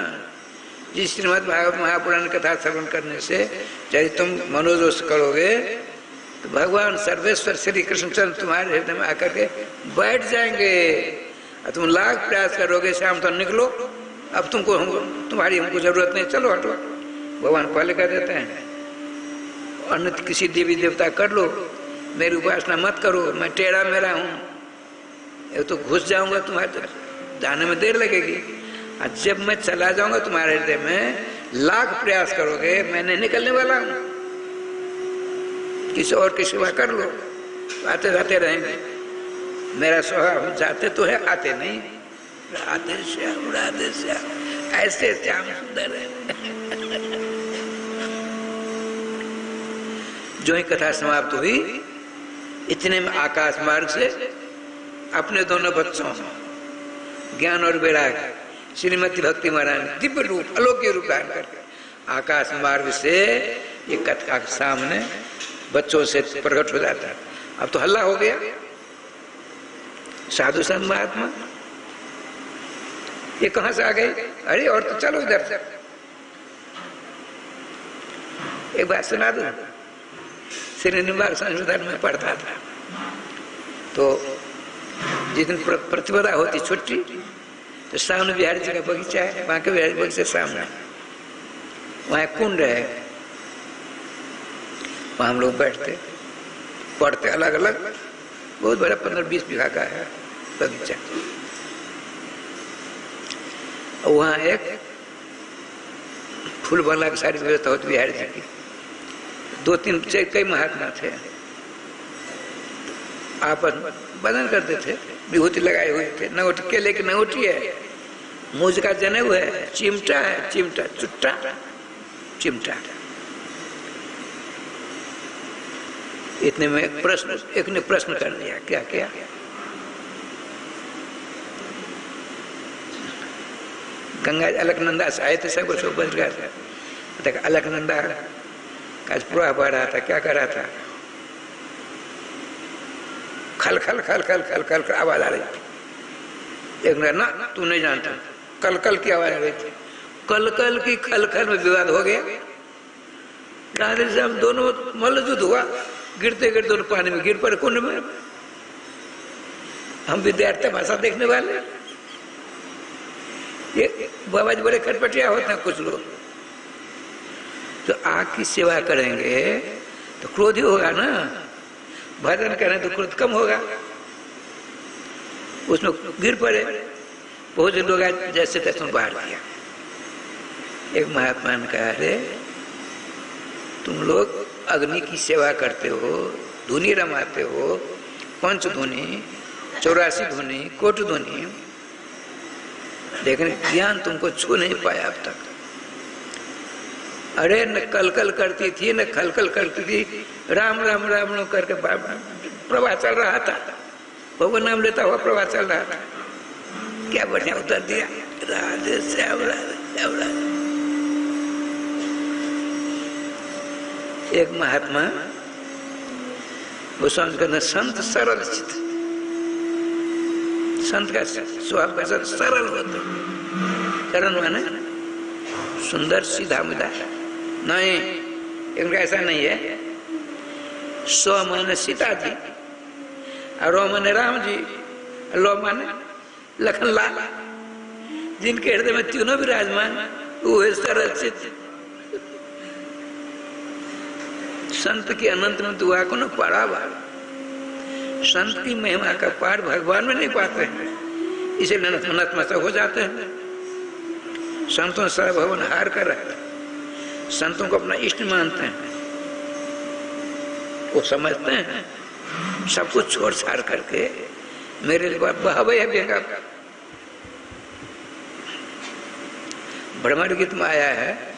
जिस श्रीमद् भागवत महापुराण कथा श्रवण करने से यदि तुम मनोदोष करोगे तो भगवान सर्वेश्वर श्री कृष्णचंद्र तुम्हारे हृदय में आकर के बैठ जाएंगे। और तुम लाख प्रयास करोगे शाम तो निकलो, अब तुमको तुम्हारी हमको जरूरत नहीं, चलो हटो। भगवान पहले कह देते हैं अन्य किसी देवी देवता कर लो, मेरी उपासना मत करो, मैं टेढ़ा मेरा हूँ, ये तो घुस जाऊंगा तुम्हारे तरफ, जाने में देर लगेगी। और जब मैं चला जाऊंगा तुम्हारे हृदय में लाख प्रयास करोगे, मैं नहीं निकलने वाला हूँ। किसी और की सेवा कर लो, आते जाते रहेंगे। मेरा स्वभाव जाते तो है, आते नहीं। राधे श्याम राधे श्याम, ऐसे श्याम सुंदर है। जो ही कथा समाप्त हुई, इतने में आकाश मार्ग से अपने दोनों बच्चों ज्ञान और वैराग्य श्रीमती भक्ति महारानी दिव्य रूप अलौकिक रूप धारण करके आकाश मार्ग से ये कथा के सामने बच्चों से प्रकट हो जाता है। अब तो हल्ला हो गया, साधु संत महात्मा ये कहां से आ गए? अरे और तो चलो इधर से। एक बात सुना दो, श्रीनिवास संशोधन में पढ़ता था, तो जिस दिन प्रतिपदा होती छुट्टी, तो सामने बिहारी जी का बगीचा है, वहां के बिहारी बगीचे सामने वहां कुंड है, वहां हम लोग बैठते पढ़ते, अलग अलग, बहुत बड़ा 15-20 बीघा का है बगीचा। वहां एक फूल वाला की सारी व्यवस्था होती बिहारी जी की। 2-3 कई महात्मा थे, आपस बदन करते थे, विभूति लगाए हुए थे, नगोटी केले की नगोटी है, मूज का जनेऊ है, चिमटा है, चिमटा चुट्टा चिमटा। इतने में एक ने प्रश्न कर दिया, क्या क्या? गंगा अलकनंदा से आए थे, सब कुछ बच गया था। अलकनंदा का प्रवाह बढ़ रहा था, क्या कर रहा था, खल खल खल खल खल खल खल आवाज आ रही थी। एक ना तू नहीं जानता, कल कल की आवाज आ रही थी। कल कल की खल खल में विवाद हो गया। राधे श्याम दोनों मल्लयुद्ध हुआ, गिरते गिरते दोनों पानी में गिर पड़े कुंड में। हम विद्यार्थी भाषा देखने वाले, ये बाबा जी बड़े खटपटिया होते हैं कुछ लोग। तो आग की सेवा करेंगे तो क्रोध ही होगा ना, भजन करें तो क्रोध कम होगा। उसमें गिर पड़े, बहुत से लोग आज जैसे तैसे बाहर किया। एक महात्मा ने कहा, अरे तुम लोग अग्नि की सेवा करते हो, धुनी रमाते हो, पंच धुनी, 84 धुनी, कोट धुनी, लेकिन ज्ञान तुमको छू नहीं पाया अब तक। अरे न कलकल करती थी न खलकल करती थी, राम राम राम राम करके प्रवाह चल रहा था, भगवान नाम लेता हुआ प्रवाह चल रहा था। क्या बढ़िया उत्तर दिया, राधे श्याम राधे श्याम राधे। एक महात्मा वो समझ करना संत सरल चित, संत का स्वभाव कैसा सरल होता, सरल माने सुंदर सीधा मुदा नहीं, इनका ऐसा नहीं है। स्व माने सीता जी और रो माने राम जी, लो माने लखन लाल, जिनके हृदय में तीनों विराजमान वो है सरल चित। संत की अनंत में दुआ को न पढ़ा बार, संत की महिमा का पाठ भगवान में नहीं पाते हैं, इसलिए नतमस्तक हो जाते हैं। संतों से भवन हार कर रहते हैं, संतों को अपना इष्ट मानते हैं, वो समझते हैं सब कुछ छोड़ छाड़ करके मेरे लिए बहबई है। ब्रह्मांड गीत में आया है,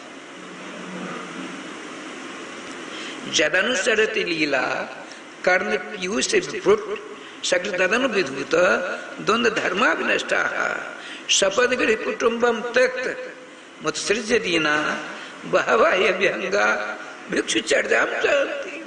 जदनुसरति लीला कर्ण पीयूष से सकल तदनु विधूत द्वंद्व धर्मा विनष्टा सपद गृह कुटुंबम त्यक्त मुत्सृज दीना बहवा व्यंगा भिक्षु चर्जाम चलती।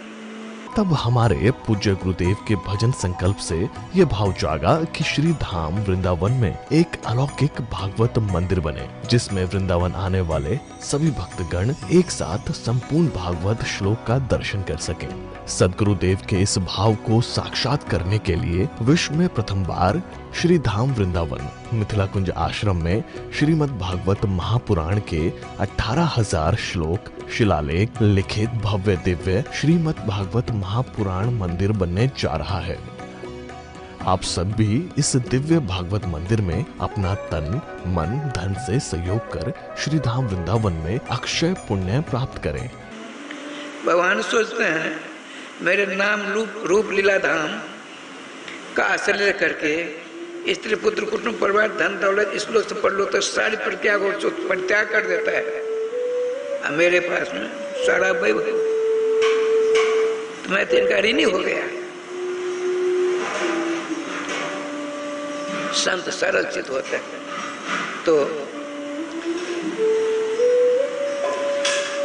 तब हमारे पूज्य गुरुदेव के भजन संकल्प से ये भाव जागा कि श्री धाम वृंदावन में एक अलौकिक भागवत मंदिर बने, जिसमें वृंदावन आने वाले सभी भक्तगण एक साथ संपूर्ण भागवत श्लोक का दर्शन कर सकें। सदगुरुदेव के इस भाव को साक्षात करने के लिए विश्व में प्रथम बार श्री धाम वृंदावन मिथिला कुंज आश्रम में श्रीमद् भागवत महापुराण के 18,000 श्लोक शिलालेख लिखित भव्य दिव्य श्रीमद् भागवत महापुराण मंदिर बनने जा रहा है। आप सब भी इस दिव्य भागवत मंदिर में अपना तन मन धन से सहयोग कर श्री धाम वृंदावन में अक्षय पुण्य प्राप्त करें। भगवान सोचते हैं मेरे नाम रूप लीला धाम का आश्रय करके स्त्री पुत्र कुटुंब परिवार धन दौलत इस लोग से पढ़ लो तो सारी परित्याग कर देता है। अब मेरे पास में सारा वैभव तो मैं तो इनका ऋणी हो गया। संत सरल चित होते हैं तो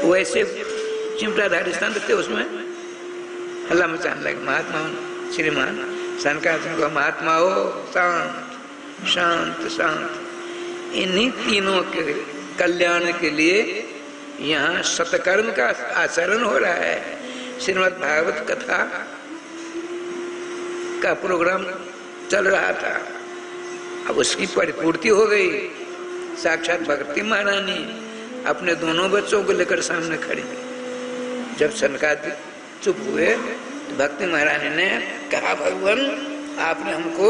वैसे चिमटाधारी संत थे, उसमें हल्ला मचाने लगे। महात्मा श्रीमान शंकराचार्य को महात्मा हो शांत शांत शांत, इन्हीं तीनों के कल्याण के लिए यहाँ सतकर्म का आचरण हो रहा है। श्रीमद् भागवत कथा का प्रोग्राम चल रहा था, अब उसकी परिपूर्ति हो गई। साक्षात भक्ति महारानी अपने दोनों बच्चों को लेकर सामने खड़ी। जब सनकादिक चुप हुए तो भक्ति महारानी ने कहा, भगवान आपने हमको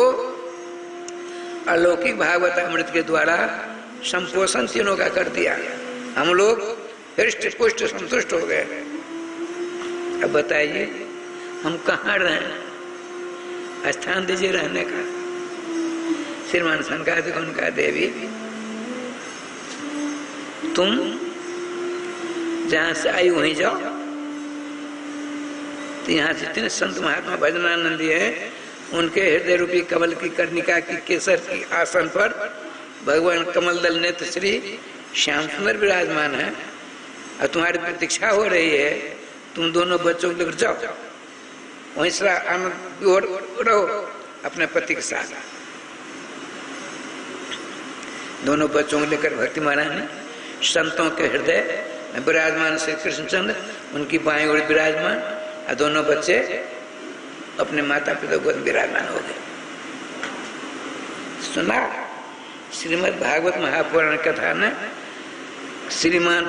अलौकिक भागवत अमृत के द्वारा संपोषण तीनों का कर दिया, हम लोग हृष्ट पुष्ट संतुष्ट हो गए। अब बताइए हम कहाँ रहें, स्थान दीजिए रहने का। श्रीमान सनकादिक ने कहा, देवी तुम जहाँ से आई वहीं जाओ। तो यहाँ से जितने संत महात्मा भजनानंदी है उनके हृदय रूपी कमल की कर्णिका की केसर की आसन पर भगवान कमल दल नेत्र श्री श्याम सुंदर विराजमान है और तुम्हारी प्रतीक्षा हो रही है। तुम दोनों बच्चों को लेकर जाओ, वहीं से आनंद रहो अपने पति के साथ। दोनों बच्चों को लेकर भक्ति महाराज ने संतों के हृदय में विराजमान श्री कृष्णचंद्र, उनकी बाएं ओर विराजमान, और दोनों बच्चे अपने माता पिता गोद विराजमान हो गए। सुना श्रीमद् भागवत महापुराण कथा ने श्रीमान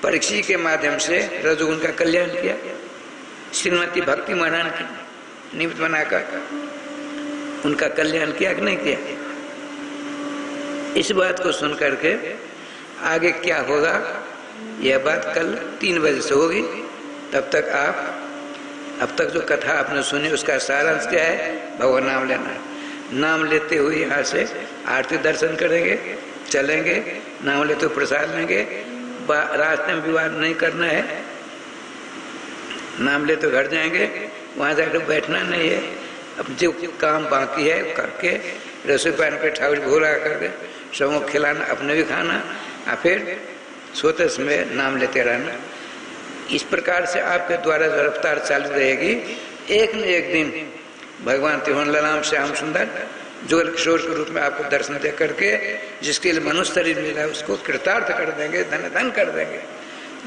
परीक्षित के माध्यम से रजोगुण का कल्याण किया, श्रीमती भक्ति महारानी की निमित्त बनाकर उनका कल्याण किया कि नहीं किया। इस बात को सुन करके आगे क्या होगा यह बात कल 3 बजे से होगी। तब तक आप अब तक जो कथा आपने सुनी उसका सारांश क्या है, भगवान नाम लेना है। नाम लेते हुए यहाँ से आरती दर्शन करेंगे, चलेंगे, नाम लेते हुए प्रसाद लेंगे, रास्ते में विवाद नहीं करना है, नाम लेते घर जाएंगे, वहाँ जाकर बैठना नहीं है, अब जो काम बाकी है करके रसोई पानी पे ठाकुर भोला करके सबको खिलाना, अपने भी खाना, और फिर सोते समय नाम लेते रहना। इस प्रकार से आपके द्वारा जो रफ्तार चालू रहेगी, एक न एक दिन भगवान तिरुवन ललाम श्याम सुंदर जोर किशोर के रूप में आपको दर्शन दे करके जिसके लिए मनुष्य शरीर मिला उसको कृतार्थ कर देंगे, धन धन कर देंगे।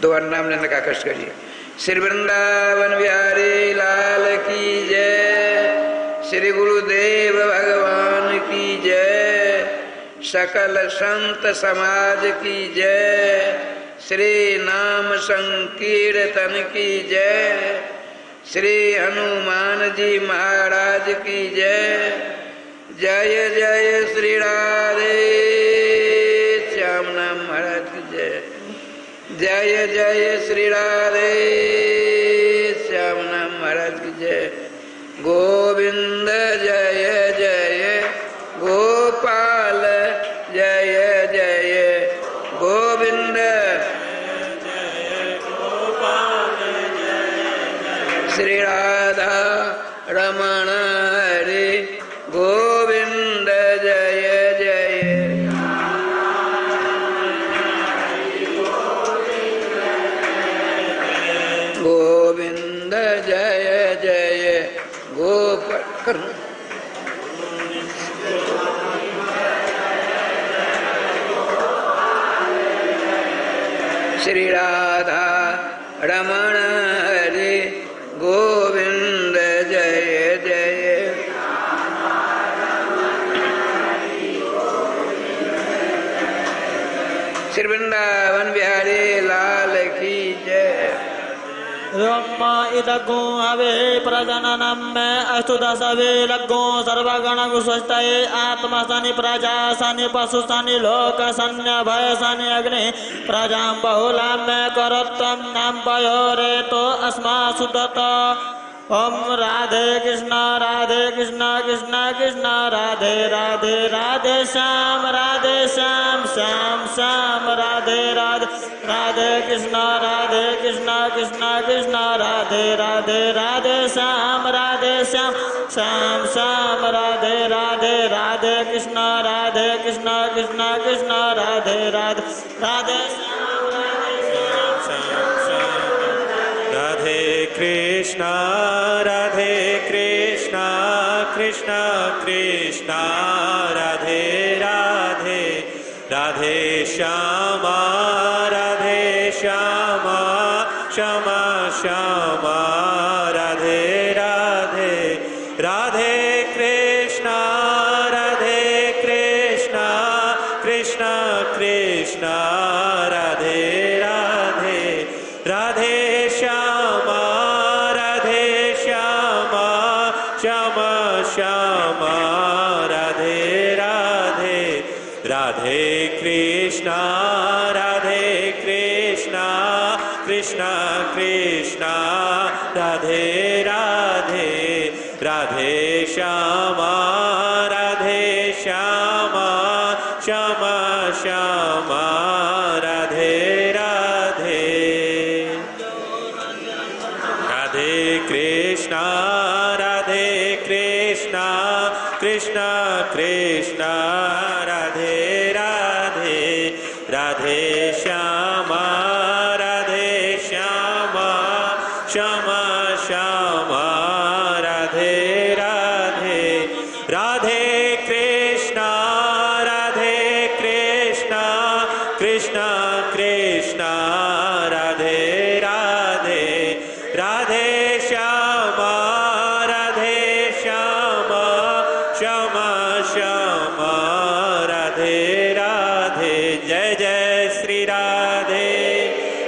दोबारा नाम लेने का कष्ट करिए। श्री वृंदावन बिहारी लाल की जय, श्री गुरुदेव भगवान की जय, सकल संत समाज की जय, श्री नाम संकीर्तन की जय, श्री हनुमान जी महाराज की जय। जय जय श्री राधे श्याम नाम महाराज की जय। जय जय श्री राधे श्याम नाम महाराज की जय। गोविंद जय जय गोपाल जय जय गोविंद श्री राधा रमण हरे गोविंद जय जय। गोविंद जय जय गोपाल। श्री राधा रमण हरे गोविंद जय जय। श्री वृंदावन बिहारी लाल की जय। ब्रह्मा इदगो हवे प्रजननम में अस्तु दशवे लग्गो सर्वगण गुस्वस्तये आत्मा सनि प्रजा सनि पशु सनि लोक सन्य भय सनि अग्नि प्रजां बहुलां में करोत्तम नाम पयोरे तो अस्मा सुदत। ओम राधे कृष्ण कृष्ण कृष्ण राधे राधे राधे श्याम श्याम श्याम राधे राधे राधे कृष्ण कृष्ण कृष्ण राधे राधे राधे श्याम श्याम श्याम राधे राधे राधे कृष्ण कृष्ण कृष्ण राधे राधे राधे श्याम राधे कृष्ण कृष्ण कृष्ण राधे राधे राधे श्यामा श्यामा श्यामा राधे राधे राधे कृष्ण कृष्ण कृष्ण राधे राधे राधे श्यामा श्यामा श्यामा राधे राधे राधे कृष्ण कृष्ण कृष्ण राधे राधे राधे श्यामा श्यामा श्यामा राधे राधे राधे कृष्ण कृष्ण कृष्ण राधे राधे राधे श्यामा श्यामा श्यामा राधे राधे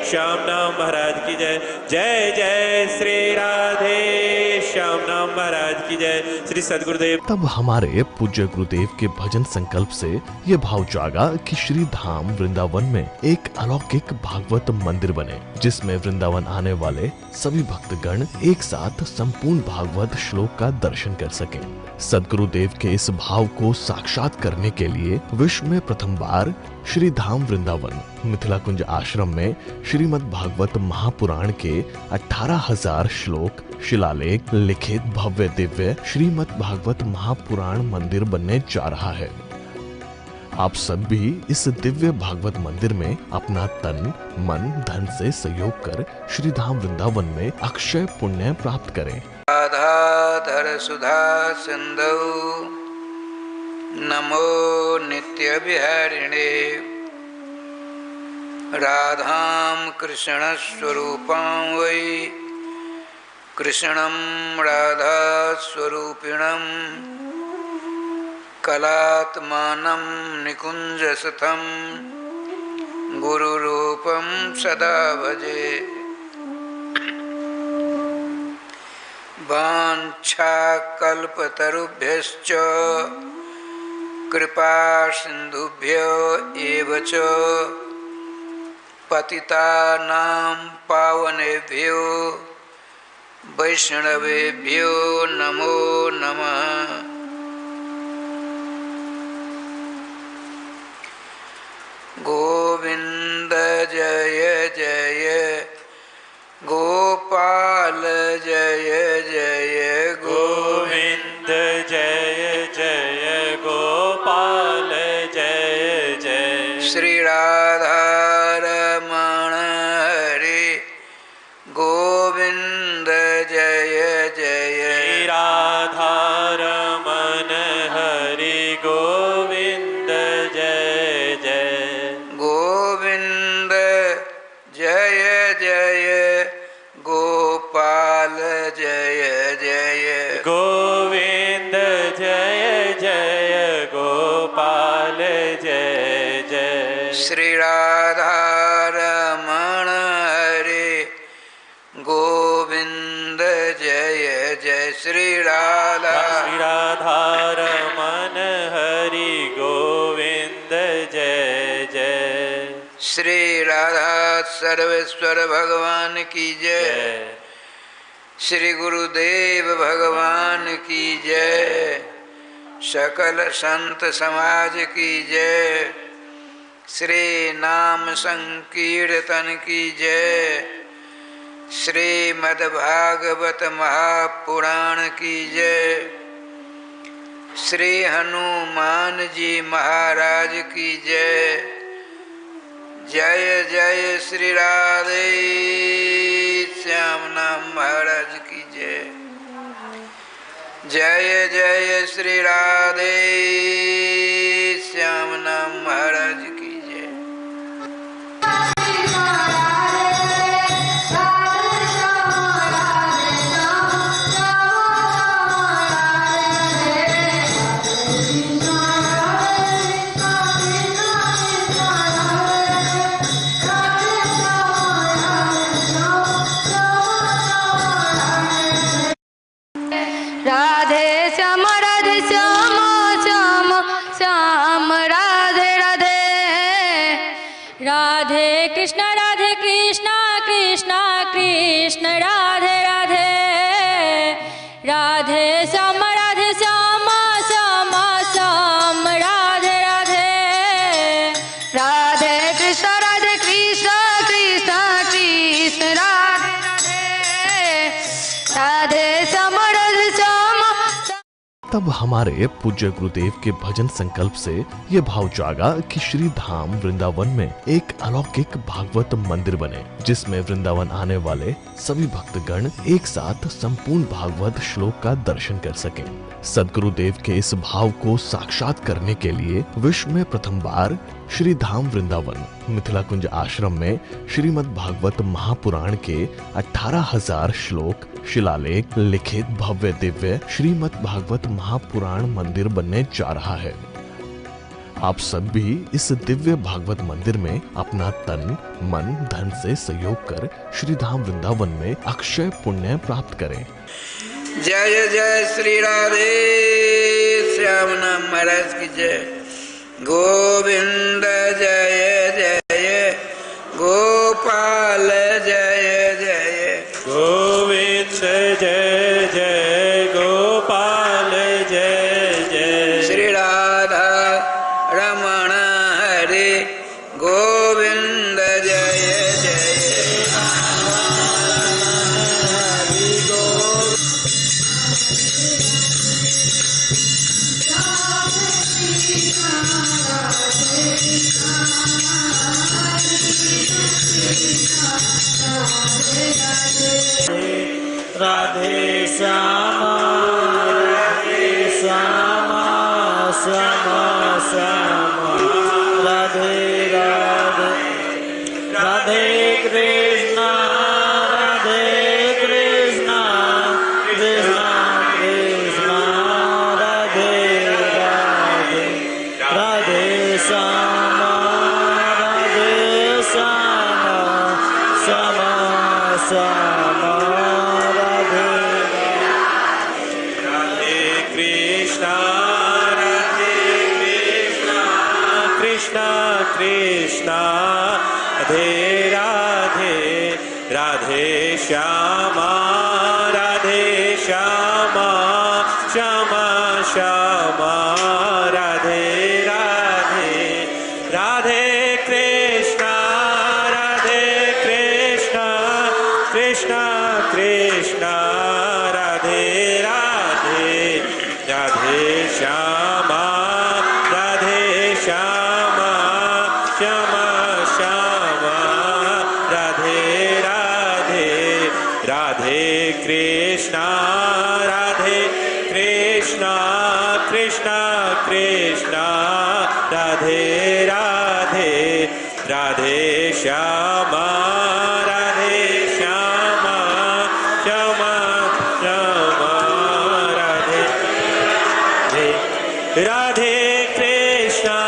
श्याम नाम महाराज की जय। जय जय श्री राधे श्याम नाम महाराज की जय। श्री सद्गुरुदेव। तब हमारे पूज्य गुरुदेव के भजन संकल्प से ये भाव जागा कि श्री धाम वृंदावन में एक अलौकिक भागवत मंदिर बने, जिसमें वृंदावन आने वाले सभी भक्तगण एक साथ संपूर्ण भागवत श्लोक का दर्शन कर सकें। सद्गुरुदेव के इस भाव को साक्षात करने के लिए विश्व में प्रथम बार श्री धाम वृंदावन मिथिला कुंज आश्रम में श्रीमद् भागवत महापुराण के 18,000 श्लोक शिलालेख लिखित भव्य दिव्य श्रीमद् भागवत महापुराण मंदिर बनने जा रहा है। आप सब भी इस दिव्य भागवत मंदिर में अपना तन मन धन से सहयोग कर श्री धाम वृंदावन में अक्षय पुण्य प्राप्त करें। राधाधर सुधा सिंधु नमो नित्य विहारिणे राधां कृष्ण स्वरूपां वै कृष्णं राधा स्वरूपिणं कलात्मानं निकुंजसतं गुरुरूपं सदा भजे। वाञ्छाकल्पतरुभ्यश्च कृपा सिन्धुभ्यो एव च पतितानां पावनेभ्यो वैष्णवेभ्यो नमो नमः। गोविंद जय जय गोपाल जय जय गोविंद जय जय गोपाल जय जय। श्री राधा रमण हरि गोविंद जय जय। राधा रमण हरि गोविंद जय जय। गोविंद जय जय गोपाल जय जय। गोविंद जय जय गोपाल जय जय। श्री राधा रमण हरि गोविंद जय जय। श्री राधा रमण हरि गोविंद जय जय। श्री राधा सर्वेश्वर भगवान की जय। श्री गुरुदेव भगवान की जय। सकल संत समाज की जय। श्री नाम संकीर्तन की जय। श्रीमद्भागवत महापुराण की जय। श्री हनुमान जी महाराज की जय। जय जय श्री राधे श्याम नाम महाराज की जय। जय जय श्री राधे श्याम नाम महाराज की जय। राधे श्याम श्याम श्याम राधे राधे। राधे कृष्ण कृष्ण कृष्ण राधे राधे। राधे श्याम श्याम श्याम राधे राधे। राधे कृष्ण कृष्ण कृष्ण राधे राधे। राधे श्याम तब हमारे पूज्य गुरुदेव के भजन संकल्प से ये भाव जागा कि श्री धाम वृंदावन में एक अलौकिक भागवत मंदिर बने, जिसमें वृंदावन आने वाले सभी भक्तगण एक साथ संपूर्ण भागवत श्लोक का दर्शन कर सकें। सद्गुरुदेव के इस भाव को साक्षात करने के लिए विश्व में प्रथम बार श्री धाम वृंदावन मिथिला कुंज आश्रम में श्रीमद् भागवत महापुराण के 18,000 श्लोक शिलालेख लिखित भव्य दिव्य श्रीमद् भागवत महापुराण मंदिर बनने जा रहा है। आप सब भी इस दिव्य भागवत मंदिर में अपना तन मन धन से सहयोग कर श्री धाम वृंदावन में अक्षय पुण्य प्राप्त करें। जय जय श्री राधे श्याम नाम महाराज की जय। गोविंद जय जय गोपाल जय जय गोविंद जय जय गोपाल जय जय श्री राधा रमण हरे गोविंद जय जय राधे श्यामा श्यामा श्यामा राधे राधे राधे कृष्णा कृष्णा कृष्णा राधे राधे राधे श्यामा श्यामा श्यामा राधे कृष्णा कृष्णा राधे राधे राधे श्यामा श्यामा श्यामा राधे राधे राधे कृष्णा कृष्णा कृष्णा राधे राधे राधे श्यामा श्यामा श्यामा राधे राधे राधे कृष्णा कृष्णा कृष्णा राधे राधे राधे श्यामा श्यामा श्यामा राधे राधे कृष्णा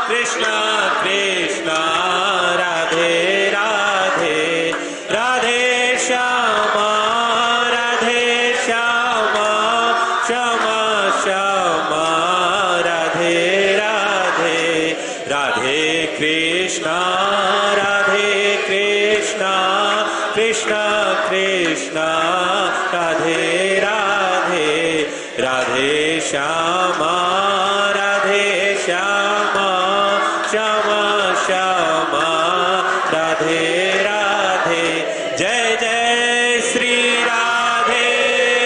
कृष्णा कृष्णा राधे राधे राधे श्यामा श्यामा श्यामा राधे राधे राधे कृष्णा कृष्णा कृष्णा राधे राधे राधे श्यामा